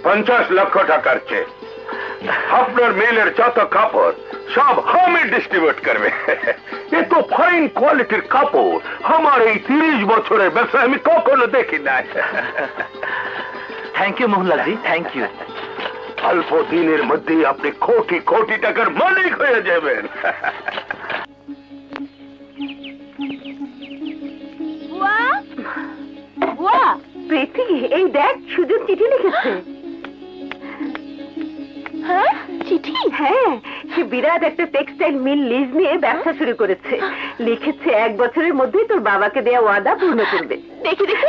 $50 লক্ষ টাকার চেক। আপনার মেলের যত কাপড় সব আমি ডিস্ট্রিবিউট করবে। এ তো ফাইন কোয়ালিটির কাপড় আমার এই 30 বছরের ব্যবসা আমি কখনো দেখি নাই।
Thank you Mohanlalji, thank you.
অল্প দিনের মধ্যেই আপনি কোটি কোটি টাকার মালিক হয়ে যাবেন।
প্রীতি, এই দেখ সুজন চিঠি লিখেছে।
হ্যাঁ, চিঠি?
হ্যাঁ, সে বিরাট একটা টেক্সটাইল মিল লিজ নিয়ে ব্যবসা শুরু করেছে। লিখেছে 1 বছরের মধ্যেই তোর বাবাকে দেওয়া ওয়াদা পূর্ণ করবে। দেখি দেখি।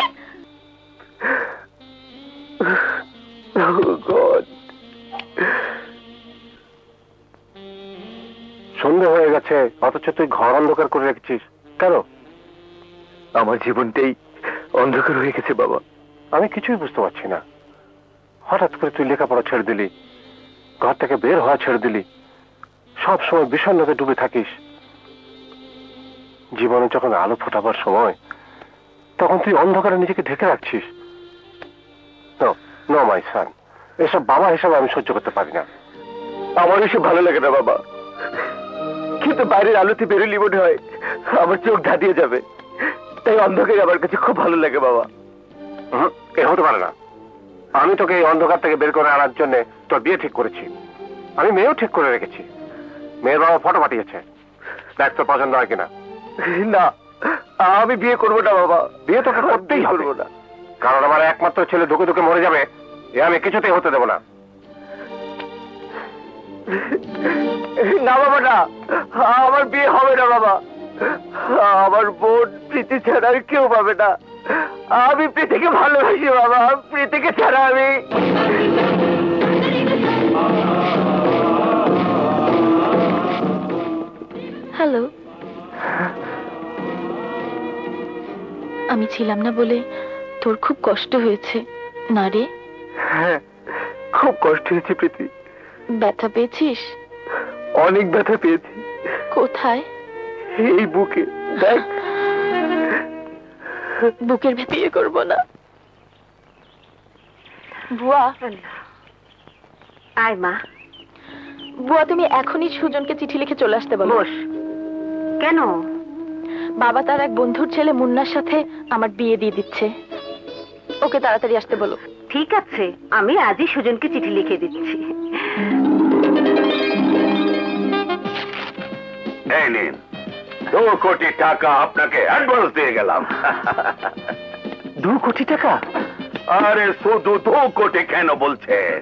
সন্ধ্যা হয়ে গেছে, অথচ তুই ঘর অন্ধকার করে রেখেছিস কেন? আমার জীবনটাই অন্ধকার হয়ে গেছে বাবা। আমি কিছুই বুঝতে পারছি না। হঠাৎ করে তুই লেখাপড়া ছেড়ে দিলি, ঘর থেকে বের হওয়া ছেড়ে দিলি, সব সময় বিষণ্ণতায় ডুবে থাকিস। জীবনে যখন আলো ফোটাবার সময়, তখন তুই অন্ধকারে নিজেকে ঢেকে রাখছিস। নো মাই সান, এসব বাবা হিসাবে আমি সহ্য করতে পারি না। আমার এসব ভালো লাগে না বাবা, কিন্তু বাইরের আলোতে বেরোলি মনে হয় আমার চোখ ধাঁধিয়ে যাবে, তাই অন্ধকারে আমার কাছে খুব ভালো লাগে বাবা। এ হতে পারে না। আমি তোকে এই অন্ধকার থেকে বের করে আনার জন্য তোর বিয়ে ঠিক করেছি। আমি মেয়েও ঠিক করে রেখেছি। মেয়ের বাবা ফটো পাঠিয়েছে, দেখ তোর পছন্দ হয় কিনা। না, আমি বিয়ে করবো না বাবা। বিয়ে তোকে করতেই হবে না, কারণ আমার একমাত্র ছেলে ধুকে ধুকে মরে যাবে, এ আমি কিছুতেই হতে দেবো না। না বাবা না, আমার বিয়ে হবে না বাবা। আমার বোন প্রীতি ছাড়া আর কেউ পাবে না। আমি প্রীতিকে ভালোবাসি বাবা, প্রীতিকে ছাড়া আমি।
হ্যালো, আমি ছিলাম না বলে তোর খুব কষ্ট হয়েছে না রে?
হ্যাঁ, খুব কষ্ট হয়েছে প্রীতি।
ব্যথা পেয়েছিস?
অনেক ব্যথা পেয়েছি।
কোথায়?
এই বুকে, দেখ।
বুকের ভেতরে করব না। বুয়া,
আয় মা।
বুয়া, তুমি এখনই সুজনকে চিঠি লিখে চলে আসতে বলো।
কেন?
বাবা তার এক বন্ধুর ছেলে মুন্নার সাথে আমার বিয়ে দিয়ে দিচ্ছে, ওকে তাড়াতাড়ি আসতে বলো।
ঠিক আছে, আমি আজই সুজনকে চিঠি লিখে দিচ্ছি।
এই নিন, 2 কোটি টাকা আপনাকে অ্যাডভান্স দিয়ে গেলাম।
2 কোটি টাকা?
আরে শুধু 2 কোটি কেন বলছেন?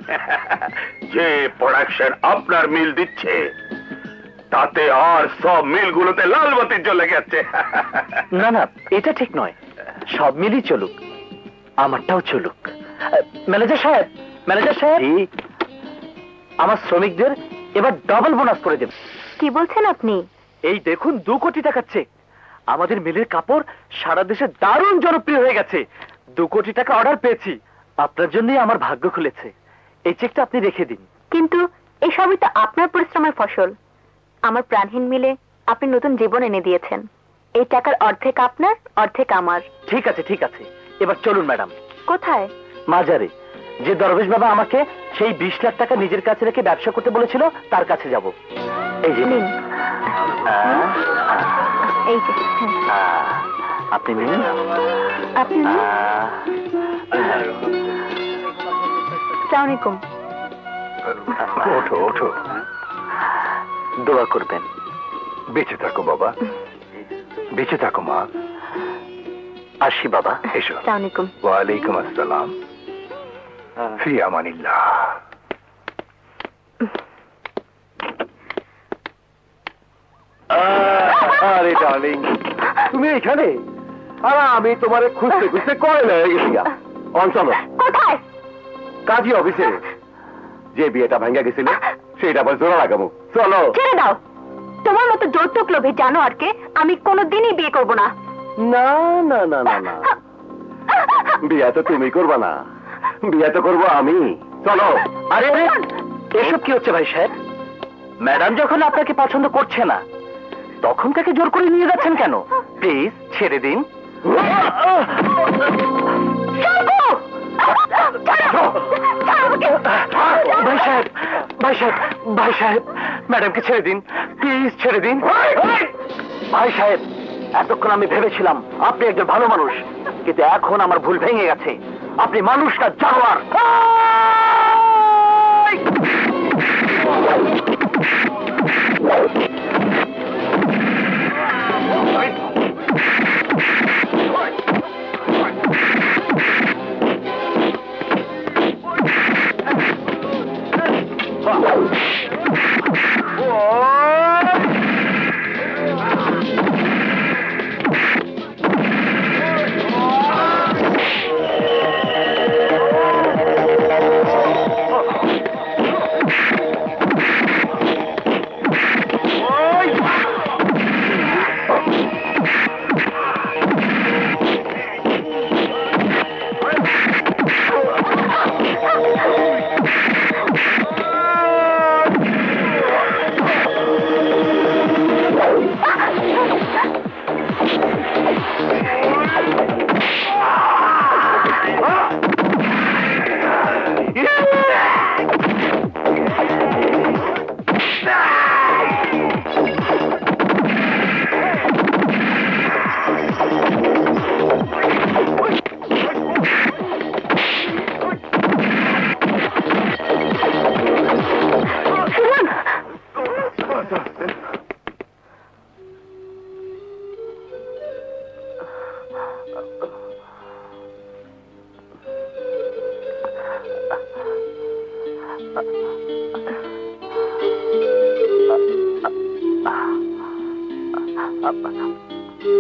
যে প্রোডাকশন আপনার মিল দিচ্ছে, তাতে আর সব মিলগুলোতে লাল বাতি জ্বলে গেছে।
না না, এটা ঠিক নয়। সব মিলই চলুক, আমারটাও চলুক। ম্যানেজার সাহেব, ম্যানেজার সাহেব, আমার শ্রমিকদের এবার ডাবল বোনাস করে দেব।
কি বলছেন আপনি?
এই দেখুন, 2 কোটি টাকার চেক। আমাদের মিলের কাপড় সারা দেশে দারুণ জনপ্রিয় হয়ে গেছে। 2 কোটি টাকা অর্ডার পেয়েছি। আপনার জন্যই আমার ভাগ্য খুলেছে। এই চেকটা আপনি রেখে দিন।
কিন্তু এসবই তো আপনার পরিশ্রমের ফসল। আমার প্রাণহীন মিলে আপনি নতুন জীবন এনে দিয়েছেন। এই টাকার অর্ধেক আপনার, অর্ধেক আমার।
ঠিক আছে, ঠিক আছে, এবার চলুন ম্যাডাম।
কোথায়?
মাজারে। যে দরবেশ বাবা আমাকে সেই 20 লাখ টাকা নিজের কাছে রেখে ব্যবসা করতে বলেছিল, তার কাছে যাব। এই যে নিন।
এই যে
আপনি নিন।
আপনি নিন। আসসালামু আলাইকুম।
ওঠো ওঠো,
দোয়া করবেন।
বেঁচে থাকো বাবা, বেঁচে থাকো মা।
আসি বাবা।
এসো।
আসসালামু আলাইকুম।
ওয়ালাইকুম আসসালাম। ফি আমানিল্লাহ।
আরে ডার্লিং, তুমি এখানে? আর আমি তোমারে খুঁজতে খুঁজতে কয়লা হয়ে গেছি। অঞ্চল
কোথায়?
কাজী অফিসে। যে বিয়েটা ভাঙ্গা গেছিল সেটা আবার জোড়া লাগাবো। চলো।
ছেড়ে দাও। তোমার মতো যৌতুক লোভী জানোয়ারকে আমি কোনোদিনই বিয়ে করব না।
না না না না না, বিয়ে তো তুমি করবা না, বিয়ে তো করবো আমি। চলো। আরে আরে, এসব কি হচ্ছে ভাই সাহেব? ম্যাডাম যখন আপনাকে পছন্দ করছে না, তখন তাকে জোর করে নিয়ে যাচ্ছেন কেন? প্লিজ ছেড়ে দিন। ভাই সাহেব, ভাই সাহেব, ভাই সাহেব, ম্যাডামকে ছেড়ে দিন, প্লিজ ছেড়ে দিন। ভাই সাহেব, এতক্ষণ আমি ভেবেছিলাম আপনি একজন ভালো মানুষ, কিন্তু এখন আমার ভুল ভেঙে গেছে। আপনি মানুষ না, জানোয়ার।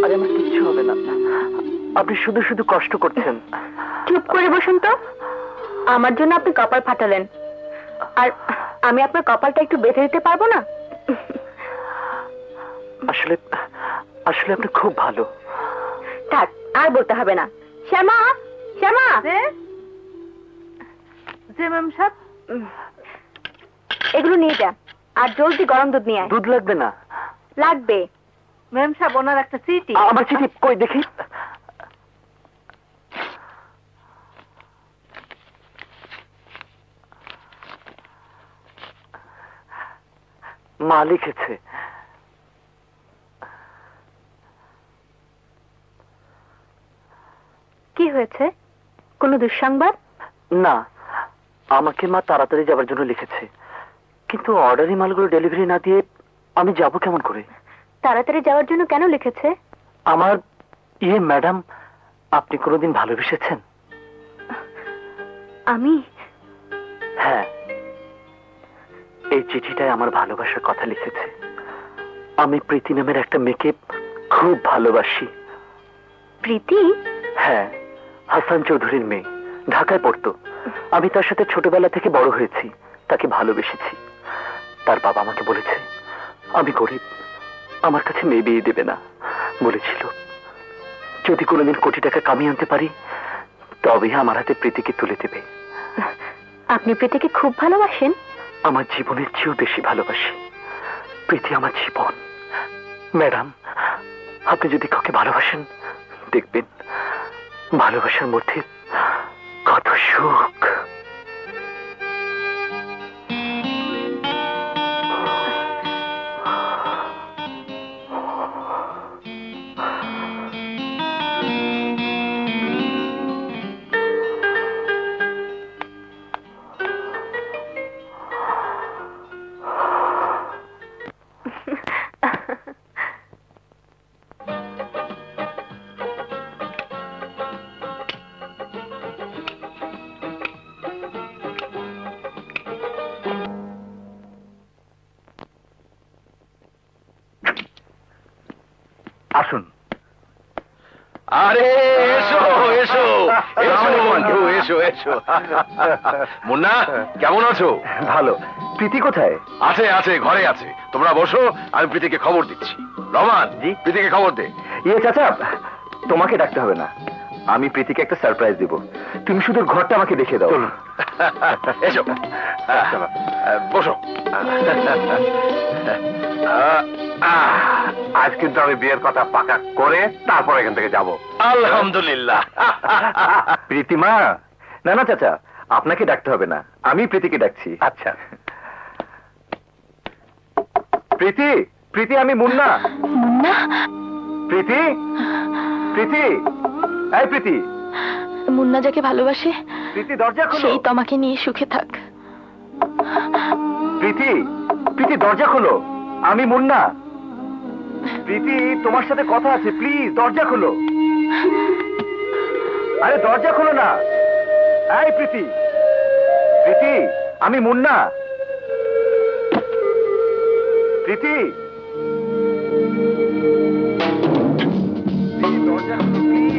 আরে আমার কিচ্ছু হবে না, আপনি শুধু শুধু কষ্ট করছেন।
চুপ করে বসুন তো। আমার জন্য আপনি কপাল ফাটালেন, আর আমি আপনার কপালটা একটু বেঁধে দিতে পারবো না?
আসলে আসলে আপনি খুব ভালো।
থাক, আর বলতে হবে না। শ্যামা, শ্যামা,
যে ম্যাম সাহেব,
এগুলো নিয়ে যা, আর জলদি গরম দুধ নিয়ে আয়।
দুধ লাগবে না।
লাগবে।
ম্যাম সাহেব ওনার একটা চিঠি।
আমার চিঠি কই দেখি। মা লিখেছে।
কি হয়েছে? কোনো দুঃসংবাদ?
না, আমাকে মা তাড়াতাড়ি যাবার জন্য লিখেছে, কিন্তু অর্ডারি মালগুলো ডেলিভারি না দিয়ে আমি যাব কেমন করে?
তাড়াতাড়ি যাওয়ার জন্য কেন লিখেছে?
আমার ম্যাডাম, আপনি কোনোদিন ভালোবেসেছেন?
আমি?
হ্যাঁ, এই চিঠিটায় আমার ভালোবাসার কথা লিখেছে। আমি প্রীতি নামের একটা মেয়েকে খুব ভালোবাসি।
প্রীতি?
হ্যাঁ, হাসান চৌধুরীর মেয়ে, ঢাকায় পড়তো। আমি তার সাথে ছোটবেলা থেকে বড় হয়েছি, তাকে ভালোবেসেছি। তার বাবা আমাকে বলেছে আমি গরিব, আমার কাছে মেয়ে বিয়ে দেবে না। বলেছিল যদি কোনোদিন কোটি টাকা কামিয়ে আনতে পারি তবে আমার হাতে প্রীতিকে তুলে দেবে।
আপনি প্রীতিকে খুব ভালোবাসেন?
আমার জীবনের চেয়েও বেশি ভালোবাসি। প্রীতি আমার জীবন। ম্যাডাম, আপনি যদি কাউকে ভালোবাসেন দেখবেন ভালোবাসার মধ্যে কত সুখ।
আসুন।
আরে এসো এসো এসো বন্ধু, এসো এসো। মুন্না, কেমন আছো?
ভালো। প্রীতি কোথায়?
আছে আছে, ঘরে আছে। তোমরা বসো, আমি প্রীতিকে খবর দিচ্ছি। রহমান,
জি?
প্রীতিকে খবর দে।
চাচা, তোমাকে ডাকতে হবে না, আমি প্রীতিকে একটা সারপ্রাইজ দিব। তুমি শুধু ঘরটা আমাকে দেখে দাও।
এসো, বসো।
আজ কিন্তু আমি বিয়ের কথা পাকা করে তারপর এখান থেকে যাব।
আলহামদুলিল্লাহ।
প্রীতিমা। না না চাচা, আপনাকে ডাকতে হবে না, আমি প্রীতিকে ডাকছি। আচ্ছা। প্রীতি, প্রীতি, আমি মুন্না।
মুন্না?
প্রীতি, প্রীতি, এই প্রীতি।
মুন্না যাকে ভালোবাসে
প্রীতি, দরজা খোলো।
সেই তো আমাকে নিয়ে সুখে থাক।
প্রীতি, প্রীতি, দরজা খোলো, আমি মুন্না। প্রীতি, তোমার সাথে কথা আছে, প্লিজ দরজা খোলো। আরে দরজা খোলো না। এই প্রীতি, প্রীতি, আমি মুন্না। প্রীতি, দরজা খোলো প্লিজ।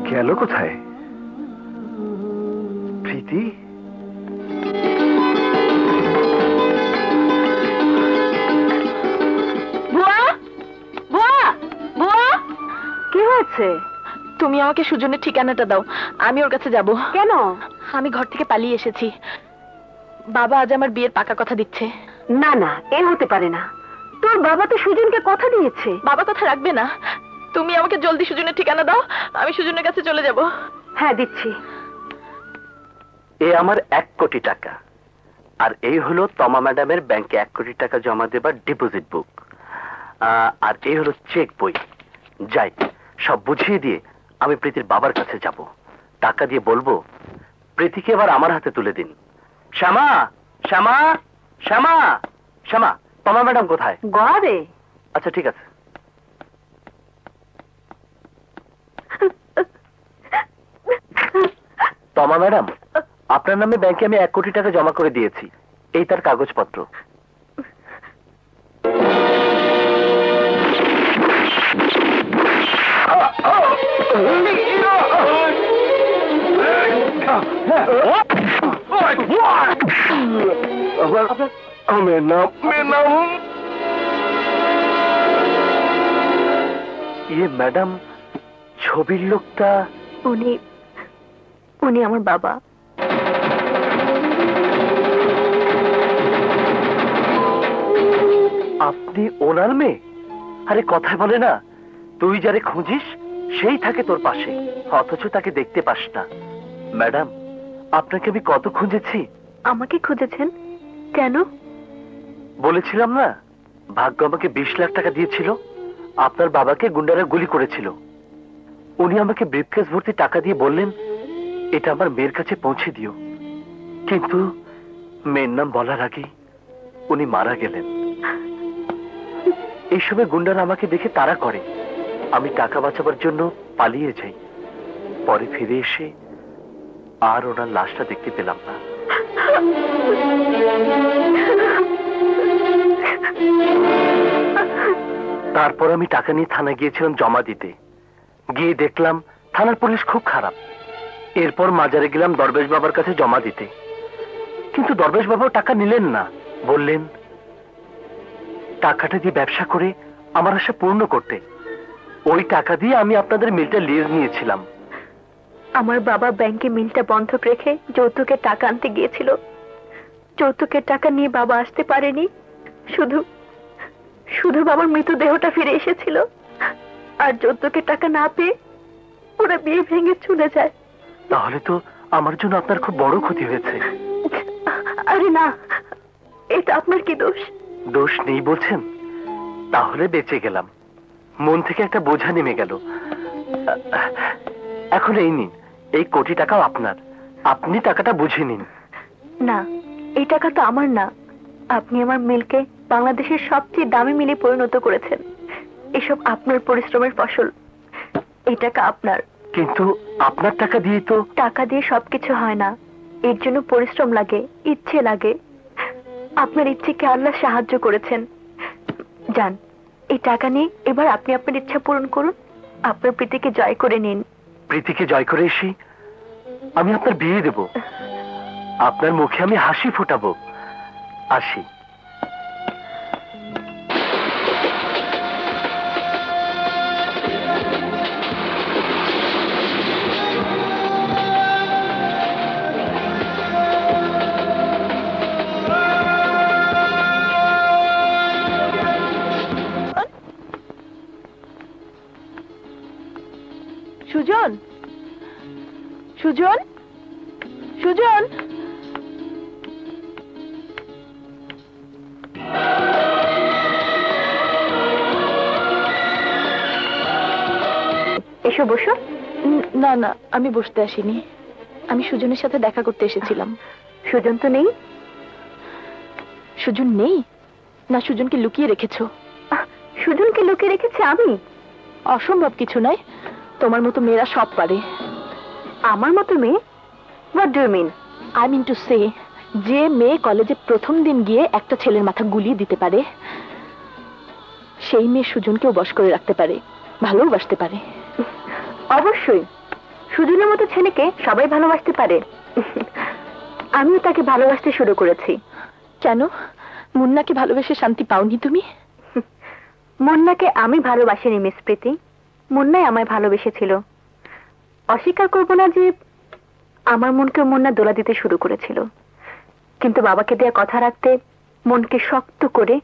গেল কোথায় প্রীতি?
বুয়া, বুয়া, বুয়া, কি হয়েছে? তুমি আমাকে সুজনের ঠিকানাটা দাও, আমি ওর কাছে যাব। কেন? আমি ঘর থেকে পালিয়ে এসেছি। বাবা আজ আমার বিয়ের পাকা কথা দিচ্ছে। না না, এ হতে পারে না। তোর বাবা তো সুজনকে কথা দিয়েছে। বাবা কথা রাখবে না? তুমি আমাকে জলদি সুজনের ঠিকানা দাও, আমি সুজনের কাছে চলে যাব। হ্যাঁ, দিচ্ছি।
এ আমার 1 কোটি টাকা, আর এই হলো তমা ম্যাডামের ব্যাংকে 1 কোটি টাকা জমা দেবার ডিপোজিট বুক, আর এই হলো চেক বই। যাই, সব বুঝিয়ে দিয়ে আমি প্রীতির বাবার কাছে যাব। টাকা দিয়ে বলবো প্রীতিকে এবার আমার হাতে তুলে দিন। শ্যামা, শ্যামা, শ্যামা, শ্যামা, তমা ম্যাডাম কোথায়?
ঘরে।
আচ্ছা ঠিক আছে। তমা ম্যাডাম, আপনার নামে ব্যাংকে আমি 1 কোটি টাকা জমা করে দিয়েছি, এই তার কাগজপত্র। ইয়ে ম্যাডাম, ছবির লোকটা?
উনি আমার বাবা।
আপনি ওনার মেয়ে? আরে কথায় বলে না, তুই যারে খুঁজিস সেই থাকে তোর পাশে, অথচ তাকে দেখতে পাস না। ম্যাডাম, আপনাকে আমি কত খুঁজেছি।
আমাকে খুঁজেছেন কেন?
বলেছিলাম না, ভাগ্য আমাকে 20 লাখ টাকা দিয়েছিল, আপনার বাবাকে গুন্ডারা গুলি করেছিল। উনি আমাকে ব্রিফকেস ভর্তি টাকা দিয়ে বললেন এটা আমার মেয়ের কাছে পৌঁছে দিও, কিন্তু মেয়ের নাম বলার আগে উনি মারা গেলেন। এই সময় গুন্ডারা আমাকে দেখে তাড়া করে, আমি টাকা বাঁচাবার জন্য পালিয়ে যাই। পরে ফিরে এসে আর ওনার লাশটা দেখতে পেলাম না। তারপর আমি টাকা নিয়ে থানায় গিয়েছিলাম জমা দিতে। গিয়ে দেখলাম থানার পুলিশ খুব খারাপ। এরপর মাজারে গেলাম দরবেশ বাবার কাছে জমা দিতে, কিন্তু দরবেশ বাবাও টাকা নিলেন না। বললেন টাকাটা দিয়ে ব্যবসা করে আমার আশা পূর্ণ করতে। ওই টাকা দিয়ে আমি আপনাদের মিলটা লিজ নিয়েছিলাম।
আমার বাবা ব্যাংকে মিলটা বন্ধক রেখে যৌতুকের টাকা আনতে গিয়েছিল। যৌতুকের টাকা নিয়ে বাবা আসতে পারেনি, শুধু বাবার মৃতদেহটা ফিরে এসেছিল। আর যৌতুকের টাকা না পেয়ে ওরা বিয়ে ভেঙে চলে যায়।
তাহলে তো আমার জন্য আপনার খুব বড় ক্ষতি হয়েছে।
আরে না, এটা আপনার কি দোষ?
দোষ নেই বলছেন? তাহলে বেঁচে গেলাম, মন থেকে একটা বোঝা নেমে গেল। এখন এই নিন, এই কোটি টাকাও আপনার, আপনি টাকাটা বুঝে নিন।
না, এই টাকা তো আমার না। আপনি আমার মিলকে বাংলাদেশের সবচেয়ে দামি মিলে পরিণত করেছেন। এসব আপনার পরিশ্রমের ফসল। এই টাকা আপনার।
কিন্তু আপনার টাকা দিয়ে তো?
টাকা দিয়ে সবকিছু হয় না, এর জন্য পরিশ্রম লাগে, ইচ্ছে লাগে। আপনার ইচ্ছেকে আল্লাহ সাহায্য করেছেন। যান, এই টাকা নিয়ে এবার আপনি আপনার ইচ্ছা পূরণ করুন, আপনার প্রীতিকে জয় করে নিন।
প্রীতিকে জয় করে এসে আমি আপনার বিয়ে দেব, আপনার মুখে আমি হাসি ফোটাবো। আসি।
সুজন, সুজন, সুজন। এসো বসো।
না না, আমি বসতে আসিনি, আমি সুজনের সাথে দেখা করতে এসেছিলাম।
সুজন তো নেই।
সুজন নেই? না, সুজনকে লুকিয়ে রেখেছো?
সুজনকে লুকিয়ে রেখেছি আমি?
অসম্ভব কিছু নয়, তোমার মতো মেয়েরা সব পারে।
আমার মতো মেয়ে? What do you mean?
I mean to say, যে মেয়ে কলেজে প্রথম দিন গিয়ে একটা ছেলের মাথা গুলিয়ে দিতে পারে, সেই মেয়ে সুজনকেও বশ করে রাখতে পারে, ভালোবাসতে পারে।
অবশ্যই, সুজনের মতো ছেলেকে সবাই ভালোবাসতে পারে। আমিও তাকে ভালোবাসতে শুরু করেছি।
কেন, মুন্নাকে ভালোবেসে শান্তি পাওনি তুমি?
মুন্নাকে আমি ভালোবাসিনি মিস প্রীতি, মুন্নাই আমায় ভালোবেসেছিল। অস্বীকার করব না যে আমার মনকে মুন্না দোলা দিতে শুরু করেছিল, কিন্তু বাবাকে দেয়া কথা রাখতে মনকে শক্ত করে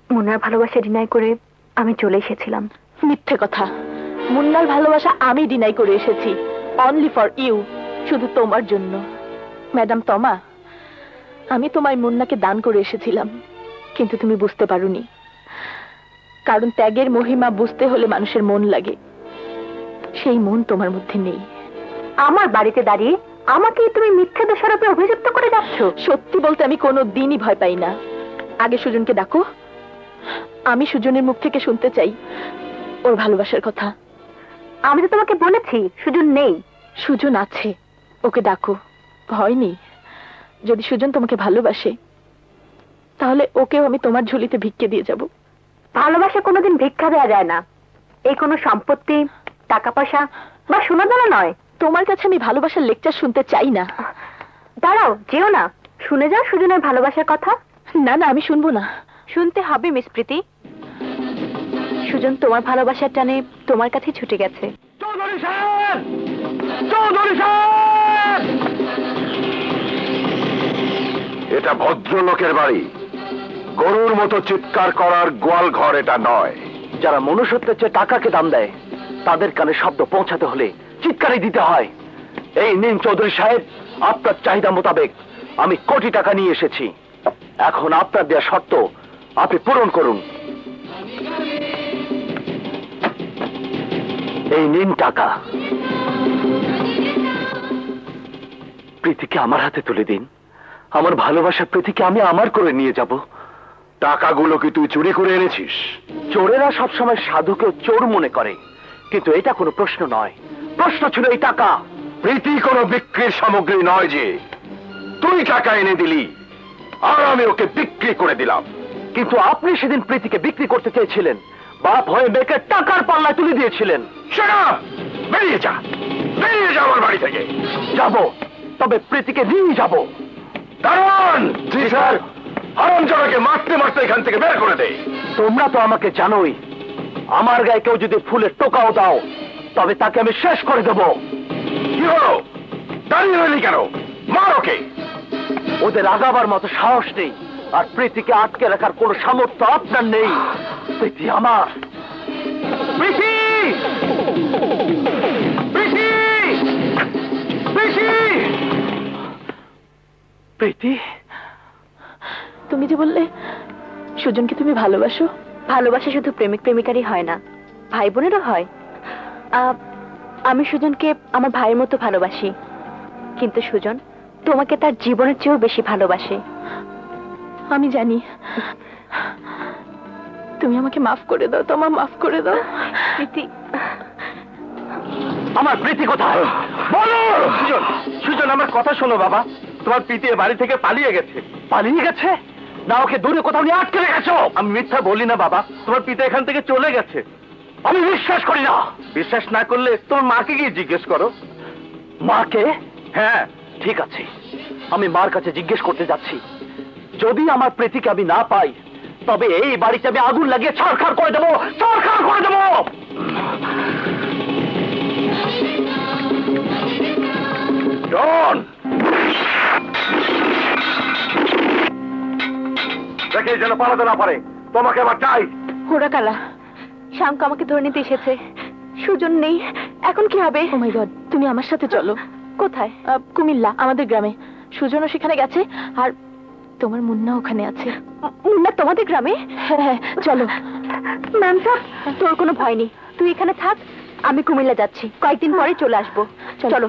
মুন্নার ভালোবাসা ডিনাই করে আমি চলে এসেছিলাম।
মিথ্যে কথা, মুন্নার ভালোবাসা আমি ডিনাই করে এসেছি, অনলি ফর ইউ, শুধু তোমার জন্য। ম্যাডাম তমা, আমি তোমায় মুন্নাকে দান করে এসেছিলাম, কিন্তু তুমি বুঝতে পারোনি, কারণ ত্যাগের মহিমা বুঝতে হলে মানুষের মন লাগে, সেই মন তোমার মধ্যে নেই।
আমার বাড়িতে দাঁড়িয়ে আমাকে তুমি মিথ্যে দোষারোপে অভিযুক্ত করে যাচ্ছ?
সত্যি বলতে আমি কোনো দিনই ভয় পাই না। আগে সুজনকে ডাকো, আমি সুজনের মুখ থেকে শুনতে চাই ওর ভালোবাসার কথা।
আমি তো তোমাকে বলেছি সুজন নেই।
সুজন আছে, ওকে ডাকো। ভয় নেই। যদি সুজন তোমাকে ভালোবাসে তাহলে ওকেও আমি তোমার ঝুলিতে ভিক্ষে দিয়ে যাব।
ভালোবাসা কোনোদিন ভিক্ষা দেওয়া যায় না। এই কোনো সম্পত্তি, টাকা পয়সা বা সোনাদানা নয়।
তোমার কাছে আমি ভালোবাসার লেকচার শুনতে চাই না।
দাঁড়াও, যেও না, শুনে যাও সুজনের ভালোবাসার কথা।
না না, আমি শুনবো না।
শুনতে হবে মিস প্রীতি। সুজন তোমার ভালোবাসার টানে তোমার কাছে ছুটে গেছে।
চৌধুরী সাহেব! চৌধুরী সাহেব!
এটা ভদ্রলোকের বাড়ি, গরুর মতো চিৎকার করার গোয়াল ঘর এটা নয়।
যারা মনুষ্যত্বের চেয়ে টাকাকে দাম দেয় তাদের কানে শব্দ পৌঁছাতে হলে চিৎকারই দিতে হয়। এই নিন চৌধুরী সাহেব, আপনার চাহিদা মোতাবেক আমি কোটি টাকা নিয়ে এসেছি। এখন আপনার দেওয়া শর্ত আপনি পূরণ করুন। এই নিন টাকা। প্রীতিকে আমার হাতে তুলে দিন। আমার ভালোবাসা প্রীতিকে আমি আমার করে নিয়ে যাব।
টাকাগুলো কি তুই চুরি করে এনেছিস?
চোরেরা সবসময় সাধুকে চোর মনে করে, কিন্তু এটা কোনো প্রশ্ন নয়। প্রশ্ন ছিল এই টাকা।
প্রীতি কোনো বিক্রির সামগ্রী নয় যে তুই টাকা এনে দিলি আর আমি ওকে বিক্রি করে দিলাম।
কিন্তু আপনি সেদিন প্রীতিকে বিক্রি করতে চেয়েছিলেন, বাপ হয়ে মেয়েকে টাকার পাল্লায় তুলে দিয়েছিলেন।
বেরিয়ে যা, বেরিয়ে যা আমার বাড়ি থেকে।
যাব, তবে প্রীতিকে নিয়ে যাব।
দারোয়ান! জি স্যার। হারামজাদাকে মারতে মারতে এখান থেকে বের করে দে।
তোমরা তো আমাকে জানোই, আমার গায়ে কেউ যদি ফুলের টোকাও দাও তবে তাকে আমি শেষ করে দেব।
কি হলো? দাঁড়িয়ে রইলি কেন? মার ওকে।
ওদের আগাবার মতো সাহস নেই, আর প্রীতিকে আটকে রাখার কোনো সামর্থ্য আপনার নেই। প্রীতি আমার। প্রীতি! প্রীতি! প্রীতি! প্রীতি!
তুমি যে বললে সুজনকে তুমি ভালোবাসো।
ভালোবাসা শুধু প্রেমিক প্রেমিকারই হয় না, ভাই বোনেরও হয়। আমি সুজনকে আমার ভাইয়ের মতো ভালোবাসি, কিন্তু সুজন তোমাকে তার জীবনের চেয়েও বেশি ভালোবাসে।
আমি জানি। তুমি আমাকে মাফ করে দাও, তোমার মাফ করে দাও।
প্রীতি,
আমার প্রীতি কোথায় বলো? সুজন, সুজন আমার কথা শোনো বাবা। তোমার প্রীতি বাড়ি থেকে পালিয়ে গেছে। পালিয়ে গেছে? না ওকে দূরে কোথাও নিয়ে আটকে রেখেছো? আমি মিথ্যা বলি না বাবা, তোমার পিতা এখান থেকে চলে গেছে। আমি বিশ্বাস করি না। বিশ্বাস না করলে তোমার মাকে গিয়ে জিজ্ঞেস করো। মাকে? হ্যাঁ ঠিক আছে, আমি মার কাছে জিজ্ঞেস করতে যাচ্ছি। যদি আমার প্রীতিকে আমি না পাই তবে এই বাড়িতে আমি আগুন লাগিয়ে ছারখার করে দেবো, ছারখার করে দেবো।
জন! দেখে যেন পালাতে না পারে। তোমাকে আবার চাই।
ওরা কালা।
শ্যামকে আমাকে ধরে নিতে এসেছে। সুজন নেই, এখন কি হবে?
ও মাই গড, তুমি আমার সাথে চলো।
কোথায়?
কুমিল্লা, আমাদের গ্রামে। সুজনও সেখানে গেছে, আর তোমার মুন্না ওখানে আছে।
মুন্না তোমাদের গ্রামে?
হ্যাঁ, চলো।
ম্যাম সাহেব, তোর কোনো ভয় নেই, তুই এখানে থাক। আমি কুমিল্লা যাচ্ছি, কয়েকদিন পরে চলে আসবো। চলো।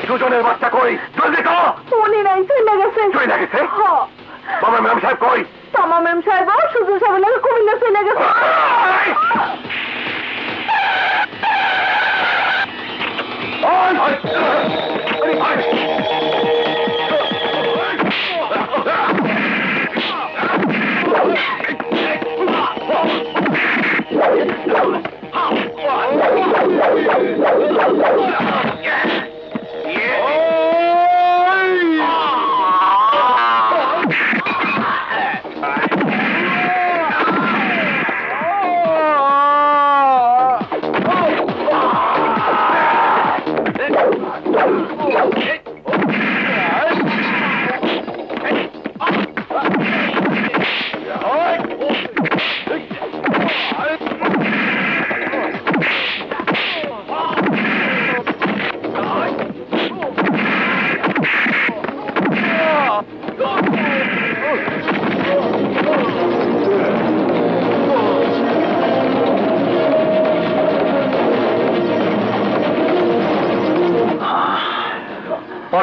সুজনের বাচ্চা কই? জলদি কর।
উনি নাই, চলে গেছে।
চলে গেছে? বাবা ম্যাম সাহেব কই?
তামা ম্যাম সাহেব সুজন সাহেবের লাগে কুমিল্লা চলে গেছে।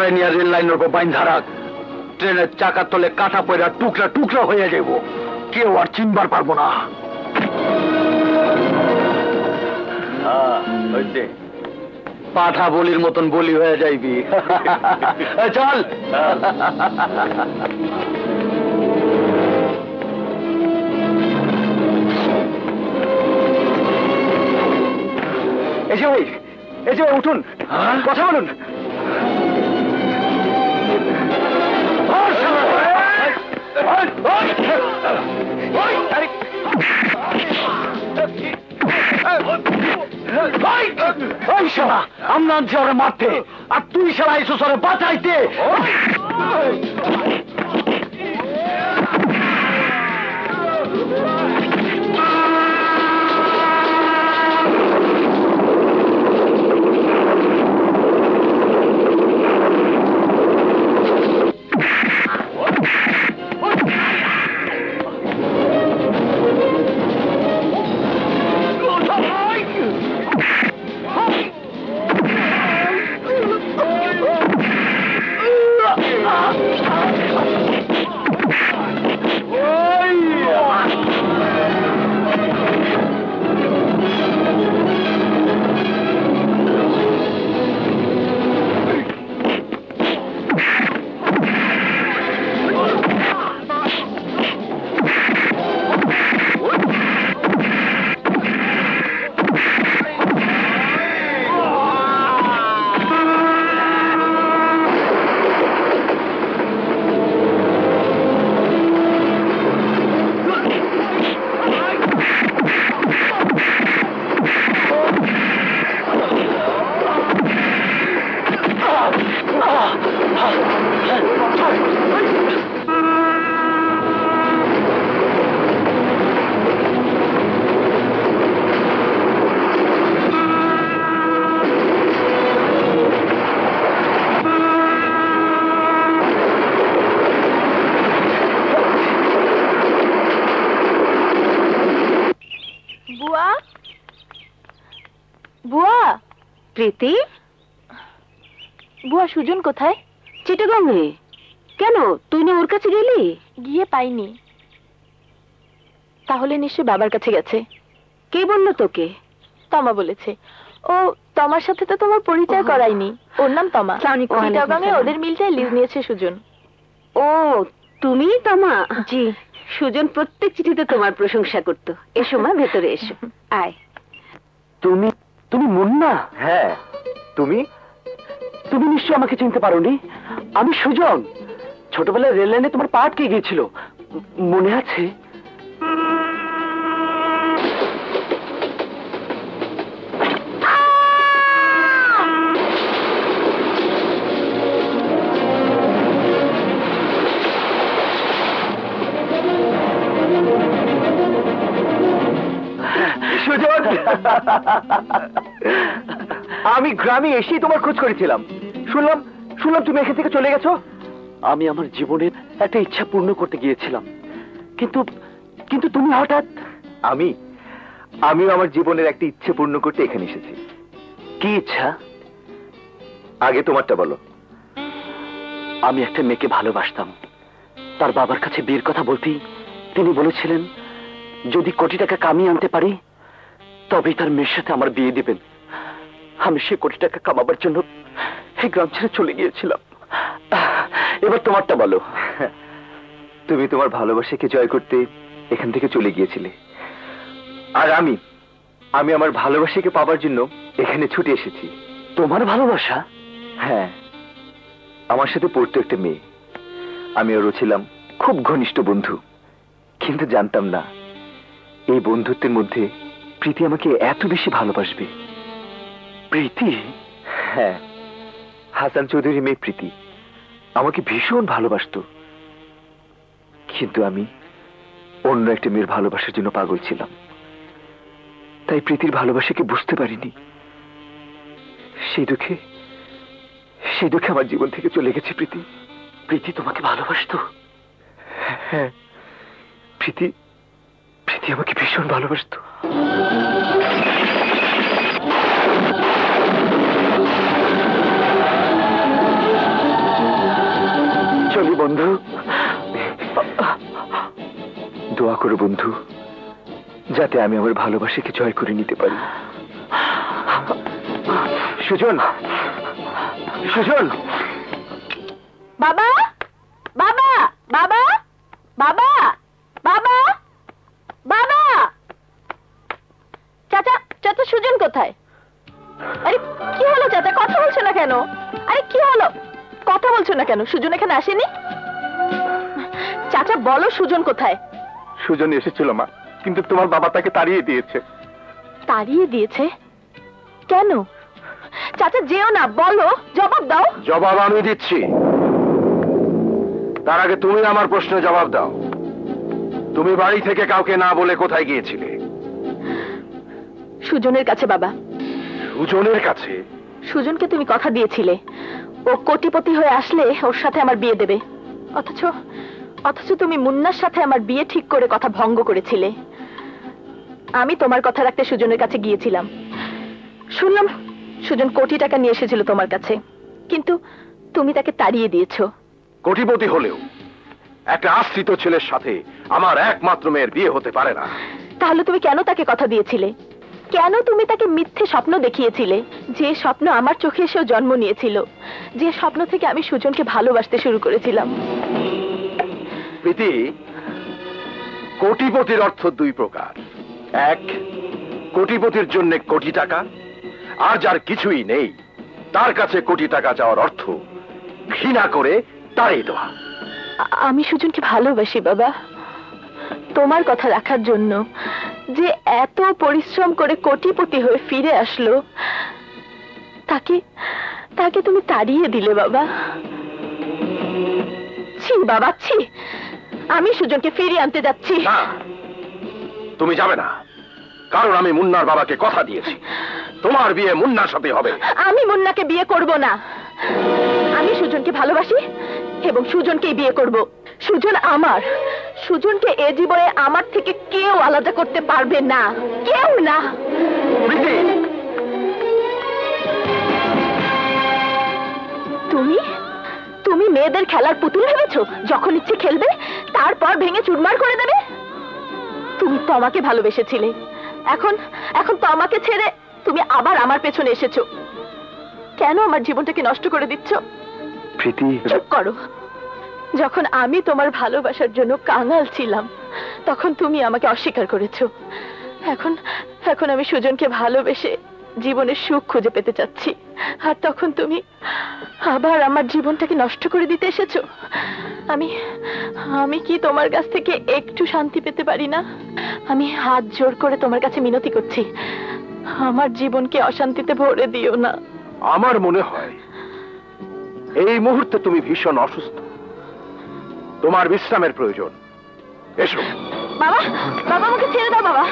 আমারে নিয়ে রেল লাইনের উপর বাইন ধারাক, ট্রেনের চাকার তলে কাটা পয়রা টুকরা টুকরা হয়ে যাব, কেউ আর চিনবার পারবো না। পাঠা বলির মতন বলি হয়ে যাইবি। চল। এসে ভাই, এসে ভাই উঠুন, কথা বলুন। আমরা আনছি ওরে মারতে, আর তুই সারা আইসোস ওরে বাঁচাইতে।
প্রীতি,
বুয়া সুজন কোথায়?
চিটাগাঙে। কেন, তুই না ওর কাছে গেলি?
গিয়ে পাইনি। তাহলে নিশ্চয়ই বাবার কাছে গেছে।
কে বললো তোকে?
তমা বলেছে। ও তমার সাথে তো তোমার পরিচয় করাইনি। ওর নাম তমা। চিটাগাঙে ওদের মিলটাই লিজ নিয়েছে সুজন।
ও, তুমি তমা? জি। সুজন প্রত্যেক চিঠিতে তোমার প্রশংসা করতো। এসো মা, ভেতরে এসো। আয়।
তুমি তুমি মুন্না? হ্যাঁ। তুমি তুমি নিশ্চয়ই আমাকে চিনতে পারোনি। আমি সুজন। ছোটবেলায় রেল লাইনে তোমার পা আটকে গিয়েছিল, মনে আছে? আমি গ্রামে এসেই তোমার খোঁজ করেছিলাম। শুনলাম তুমি এখান থেকে চলে গেছো। আমি আমার জীবনের একটা ইচ্ছা পূর্ণ করতে গিয়েছিলাম, কিন্তু কিন্তু তুমি হঠাৎ। আমিও আমার জীবনের একটা ইচ্ছে পূর্ণ করতে এখানে এসেছি। কি ইচ্ছা? আগে তোমারটা বলো। আমি একটা মেয়েকে ভালোবাসতাম। তার বাবার কাছে বিয়ের কথা বলতেই তিনি বলেছিলেন, যদি কোটি টাকা কামিয়ে আনতে পারি তবেই তার মেয়ের সাথে আমার বিয়ে দিবেন। আমি সে কোটি টাকা কামাবার জন্য এই গ্রাম ছেড়ে চলে গিয়েছিলাম। এবার তোমারটা বলো। তুমি তোমার ভালোবাসাকে জয় করতে এখান থেকে চলে গিয়েছিলে, আর আমি আমার ভালোবাসাকে পাবার জন্য এখানে ছুটে এসেছি। তোমার ভালোবাসা? হ্যাঁ, আমার সাথে পড়তো একটা মেয়ে। আমি ওরও ছিলাম খুব ঘনিষ্ঠ বন্ধু, কিন্তু জানতাম না এই বন্ধুত্বের মধ্যে প্রীতি আমাকে এত বেশি ভালোবাসবে। প্রীতি? হ্যাঁ, হাসান চৌধুরী মেয়ে প্রীতি আমাকে ভীষণ ভালোবাসতো, কিন্তু আমি অন্য একটা মেয়ের ভালোবাসার জন্য পাগল ছিলাম। তাই প্রীতির ভালোবাসাকে বুঝতে পারিনি। সেই দুঃখে আমার জীবন থেকে চলে গেছে প্রীতি। প্রীতি তোমাকে ভালোবাসতো? হ্যাঁ, প্রীতি আমাকে ভীষণ ভালোবাসতো। বন্ধু, দোয়া করো বন্ধু, যাতে আমি আমার ভালোবাসাকে জয় করে নিতে পারি। সুজন, সুজন,
বাবা, বাবা, বাবা, বাবা, বাবা, বাবা। চাচা, চাচা সুজন কোথায়? আরে কি হলো চাচা, কথা বলছো না কেন? আরে কি হলো, কথা বলছো না কেন? সুজন এখানে আসেনি? চাচা বলো সুজন কোথায়?
সুজন এসেছিল মা, কিন্তু তোমার বাবা তাকে তাড়িয়ে দিয়েছে।
তাড়িয়ে দিয়েছে? কেন? চাচা যেও না, বলো, জবাব দাও।
জবাব আমি দিচ্ছি, তার আগে তুমি আমার প্রশ্নের জবাব দাও। তুমি বাড়ি থেকে কাউকে না বলে কোথায় গিয়েছিলে?
সুজনের কাছে বাবা।
সুজনের কাছে?
সুজনকে তুমি কথা দিয়েছিলে ও কোটিপতি হয়ে আসলে ওর সাথে আমার বিয়ে দেবে, অথচ অথচ তুমি মুন্নার সাথে আমার বিয়ে ঠিক করে কথা ভঙ্গ করেছিলে। আমি তোমার কথা রাখতে সুজনের কাছে গিয়েছিলাম, শুনলাম সুজন কোটি টাকা নিয়ে এসেছিল তোমার কাছে, কিন্তু তুমি তাকে তাড়িয়ে দিয়েছো।
কোটিপতি হলেও একটা আশ্রিত ছেলের সাথে আমার একমাত্র মেয়ের বিয়ে হতে পারে না।
তাহলে তুমি কেন তাকে কথা দিয়েছিলে? কেন তুমি তাকে মিথ্যে স্বপ্ন দেখিয়েছিলে? যে স্বপ্ন আমার চোখে এসেও জন্ম নিয়েছিল, যে স্বপ্ন থেকে আমি সুজনকে ভালোবাসতে শুরু করেছিলাম।
প্রীতি, কোটিপতির অর্থ দুই প্রকার। এক, কোটিপতির জন্য কোটি টাকা, আর যার কিছুই নেই তার কাছে কোটি টাকা চাওয়ার অর্থ ঘৃণা করে তাড়িয়ে দেওয়া।
আমি সুজনকে ভালোবাসি বাবা, তোমার কথা রাখার জন্য যে এত পরিশ্রম করে কোটিপতি হয়ে ফিরে আসলো, তাকে তাকে তুমি তাড়িয়ে দিলে বাবা। ছি বাবা, ছি। আমি সুজনকে ফিরিয়ে আনতে যাচ্ছি।
না, তুমি যাবে না, কারণ আমি মুন্নার বাবাকে কথা দিয়েছি তোমার বিয়ে মুন্নার সাথে হবে।
আমি মুন্নাকে বিয়ে করব না, আমি সুজনকে ভালোবাসি এবং সুজনকেই বিয়ে করব। সুজন আমার, সুজনকে এ জীবনে আমার থেকে কেউ আলাদা করতে পারবে না, কেউ না। তুমি তুমি মেয়েদের খেলার পুতুল ভেবেছো, যখন ইচ্ছে খেলবে তারপর ভেঙে চুরমার করে দেবে? তুমি তো আমাকে ভালোবেসেছিলে, এখন এখন তো আমাকে ছেড়ে তুমি আবার আমার পেছনে এসেছো। কেন আমার জীবনটাকে নষ্ট করে দিচ্ছ?
প্রীতি,
চুপ করো। যখন আমি তোমার ভালোবাসার জন্য কাঙাল ছিলাম, তখন তুমি আমাকে অস্বীকার করেছো। এখন এখন আমি সুজনকে ভালোবেসে জীবনের সুখ খুঁজে পেতে চাচ্ছি, আর তখন তুমি আবার আমার জীবনটাকে নষ্ট করে দিতে এসেছো। আমি আমি কি তোমার কাছ থেকে একটু শান্তি পেতে পারি না? আমি হাত জোর করে তোমার কাছে মিনতি করছি, আমার জীবনকে অশান্তিতে ভরে দিও না।
আমার মনে হয় এই মুহূর্তে তুমি ভীষণ অসুস্থ, তোমার বিশ্রামের প্রয়োজন। এসো।
বাবা, বাবা আমাকে ছেড়ে দাও বাবা,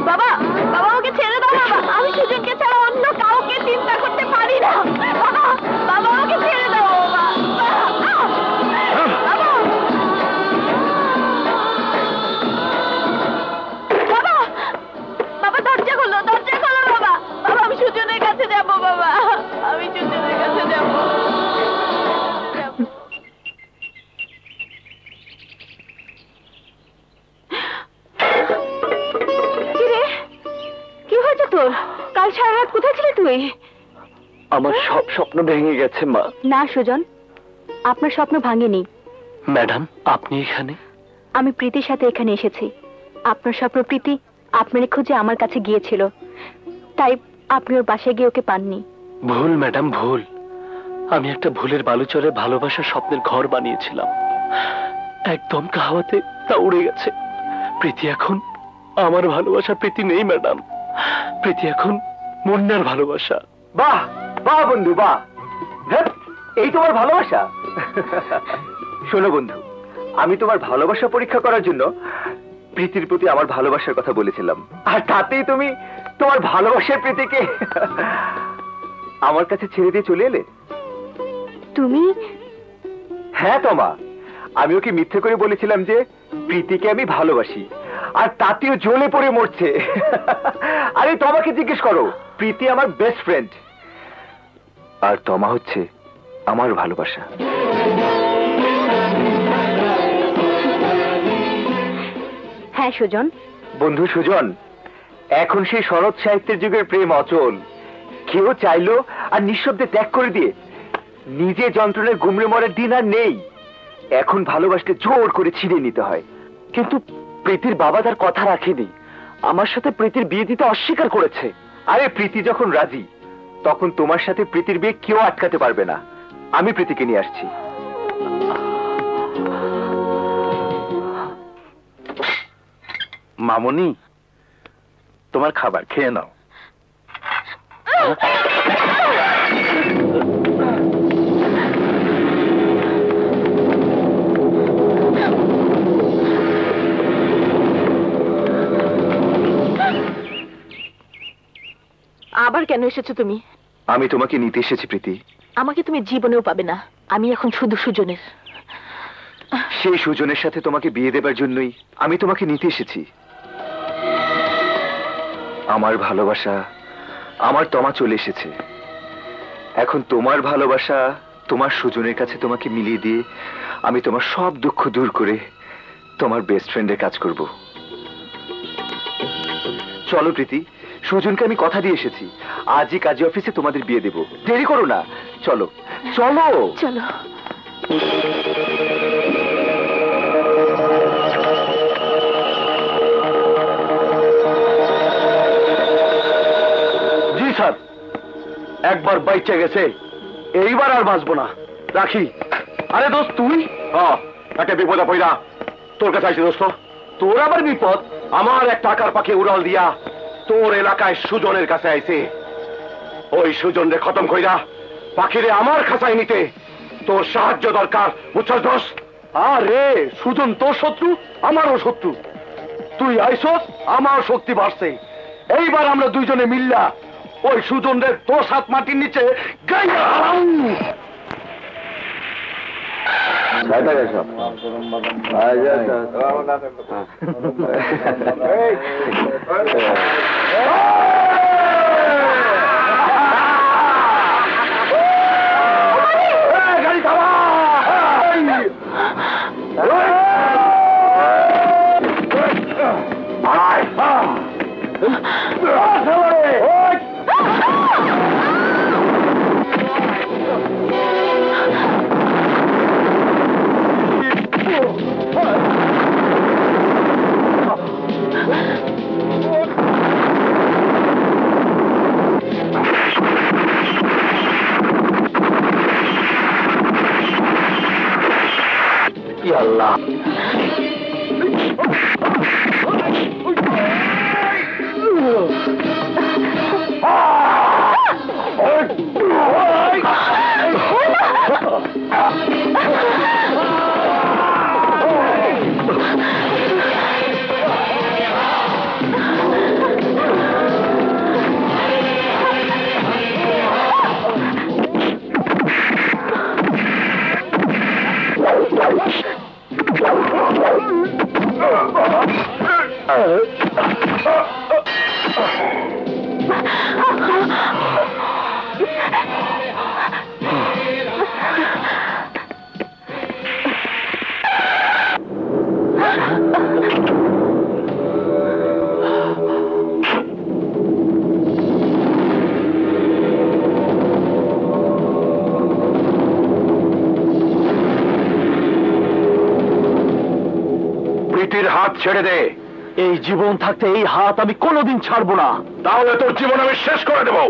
বাবা, বাবা আমাকে ছেড়ে দাও বাবা, আমি সুজনকে ছাড়া অন্য কাউকে চিন্তা করতে পারি না। বাবা, বাবা আমাকে ছেড়ে দাও বাবা, বাবা, বাবা, বাবা দরজা খোলো, দরজা খোলো বাবা, বাবা আমি সুজনের কাছে যাবো বাবা, আমি সুজনের কাছে যাবো। কি হয়েছে তোর? কাল সারা রাত কোথায় ছিলি তুই?
আমার সব স্বপ্ন ভেঙে গেছে মা।
না সুজন, আপনার স্বপ্ন ভাঙেনি।
ম্যাডাম, আপনি এখানে?
আমি প্রীতির সাথে এখানে এসেছি। আপনার স্বপ্ন প্রীতি আপনার খোঁজে আমার কাছে গিয়েছিল, তাই আপনি ওর বাসায় গিয়ে ওকে পাননি।
ভুল ম্যাডাম, ভুল। আমি একটা ভুলের বালুচরে ভালোবাসার স্বপ্নের ঘর বানিয়েছিলাম, একদম হাওয়াতে তা উড়ে গেছে। প্রীতি এখন আমার ভালোবাসা প্রীতি নেই ম্যাডাম, প্রীতি এখন মুন্নার ভালোবাসা। বাহ বাহ বন্ধু, বাহ, এই তোমার ভালোবাসা। শোনো বন্ধু, আমি তোমার ভালোবাসা পরীক্ষা করার জন্য প্রীতির প্রতি আমার ভালোবাসার কথা বলেছিলাম, আর তাতেই তুমি তোমার ভালোবাসার প্রীতিকে আমার কাছে ছেড়ে দিয়ে চলে এলে।
তুমি?
হ্যাঁ তোমা, আমি ওকে মিথ্যে করে বলেছিলাম যে প্রীতিকে আমি ভালোবাসি, আর তাতেও জ্বলে পড়ে মরছে। আরে তোমাকে জিজ্ঞেস করো, প্রীতি আমার বেস্ট ফ্রেন্ড, আর তোমা হচ্ছে আমার ভালোবাসা।
হ্যাঁ সুজন।
বন্ধু সুজন, এখন সেই শরৎ সাহিত্যের যুগের প্রেম অচল। কেউ চাইলো আর নিঃশব্দে ত্যাগ করে দিয়ে নিজে যন্ত্রণায় গুমড়ে মরার দিন আর নেই। এখন ভালোবাসতে জোর করে ছিনিয়ে নিতে হয়। কিন্তু প্রীতির বাবা তার কথা রাখেনি, আমার সাথে প্রীতির বিয়ে দিতে অস্বীকার করেছে। আরে প্রীতি যখন রাজি, তখন তোমার সাথে প্রীতির বিয়ে কেউ আটকাতে পারবে না। আমি প্রীতিকে নিয়ে আসছি।
মামনি, তোমার খাবার খেয়ে নাও।
আবার কেন এসেছো তুমি?
আমি তোমাকে নিতে এসেছি প্রীতি।
আমাকে তুমি জীবনেও পাবে না, আমি এখন শুধু সুজনের।
সেই সুজনের সাথে তোমাকে বিয়ে দেবার জন্যই আমি তোমাকে নিতে এসেছি। আমার ভালোবাসা, আমার তমা চলে এসেছে। এখন তোমার ভালোবাসা তোমার সুজনের কাছে তোমাকে মিলিয়ে দিয়ে আমি তোমার সব দুঃখ দূর করে তোমার বেস্ট ফ্রেন্ডের কাজ করব। চলো প্রীতি, সুজনকে আমি কথা দিয়ে এসেছি, আজই কাজী অফিসে তোমাদের বিয়ে দেব। দেরি করো না, চলো চলো
চলো।
জি স্যার, একবার বাইচে গেছে, এইবার আর বাঁচবো না। রাখি। আরে দোস্ত তুই? একটা বিপদে পড়া তোর কাছে আইছি দোস্ত। তোর আবার বিপদ? আমার এক টাকার পাখি উড়াল দিয়া তোর এলাকায় সুজনের কাছে আইছে। ওই সুজনরে খতম কইরা পাখিরে আমার খাঁচায় নিতে তোর সাহায্য দরকার, বুঝছস দোস্ত? আরে সুজন তোর শত্রু, আমারও শত্রু। তুই আইসস, আমার শক্তি বাড়ছে। এইবার আমরা দুইজনে মিল্লা ওই সুজনদের তোর সাত মাটির নিচে গাইয়া গাড়ি থামা। আল্লাহ, হাত ছেড়ে দে। এই জীবন থাকতে এই হাত আমি কোনোদিন ছাড়বো না। তাহলে তোর জীবন আমি শেষ করে দেবো।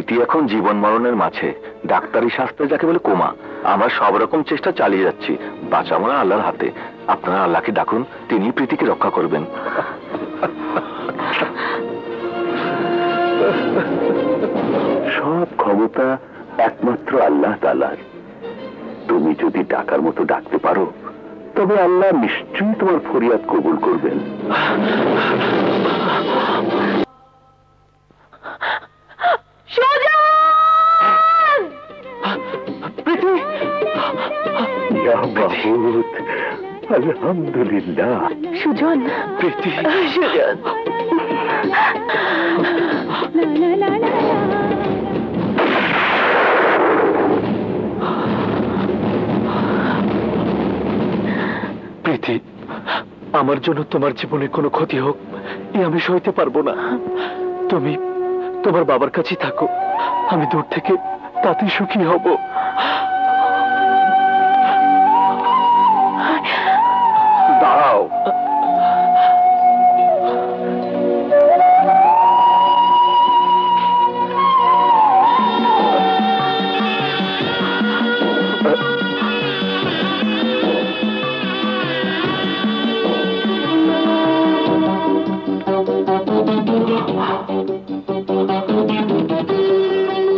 প্রীতি এখন জীবন মরণের মাঝে, ডাক্তারি শাস্ত্রে যাকে বলে কোমা। আমরা সব রকম চেষ্টা চালিয়ে যাচ্ছি, বাঁচাবো না আল্লাহর হাতে। আপনারা আল্লাহকে ডাকুন, তিনি প্রীতিকে রক্ষা করবেন। সব ক্ষমতা একমাত্র আল্লাহ তাআলার। তুমি যদি ডাকার মতো ডাকতে পারো, তবে আল্লাহ নিশ্চয়ই তোমার ফরিয়াদ কবুল করবেন। আলহামদুলিল্লাহ।
সুজন,
প্রীতি,
সুজন।
প্রীতি, আমার জন্য তোমার জীবনে কোনো ক্ষতি হোক এ আমি সইতে পারবো না। তুমি তোমার বাবার কাছেই থাকো, আমি দূর থেকে তাতে সুখী হব।
দাঁড়াও,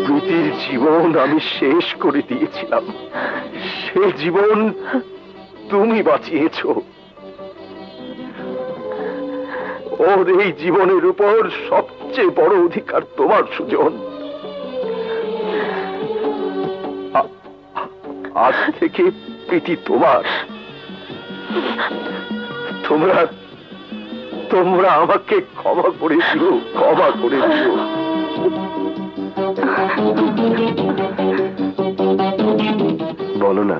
প্রীতির জীবন আমি শেষ করে দিয়েছিলাম, সে জীবন তুমি বাঁচিয়েছ। ওর এই জীবনের উপর সবচেয়ে বড় অধিকার তোমার, সুজন। আজ থেকে প্রীতি তোমার। তোমরা তোমরা আমাকে ক্ষমা করে দিও, ক্ষমা করে দিও। বলো না,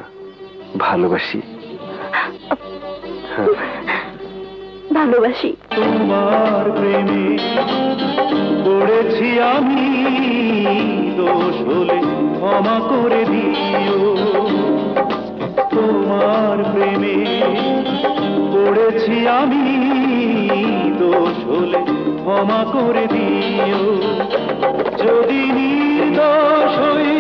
ভালোবাসি।
ভালোবাসি।
তোমার প্রেমে পড়েছি আমি, দোষ হলে ক্ষমা করে দিও। তোমার প্রেমে পড়েছি আমি, দোষ হলে ক্ষমা করে দিও। যদি নির্দোষ হই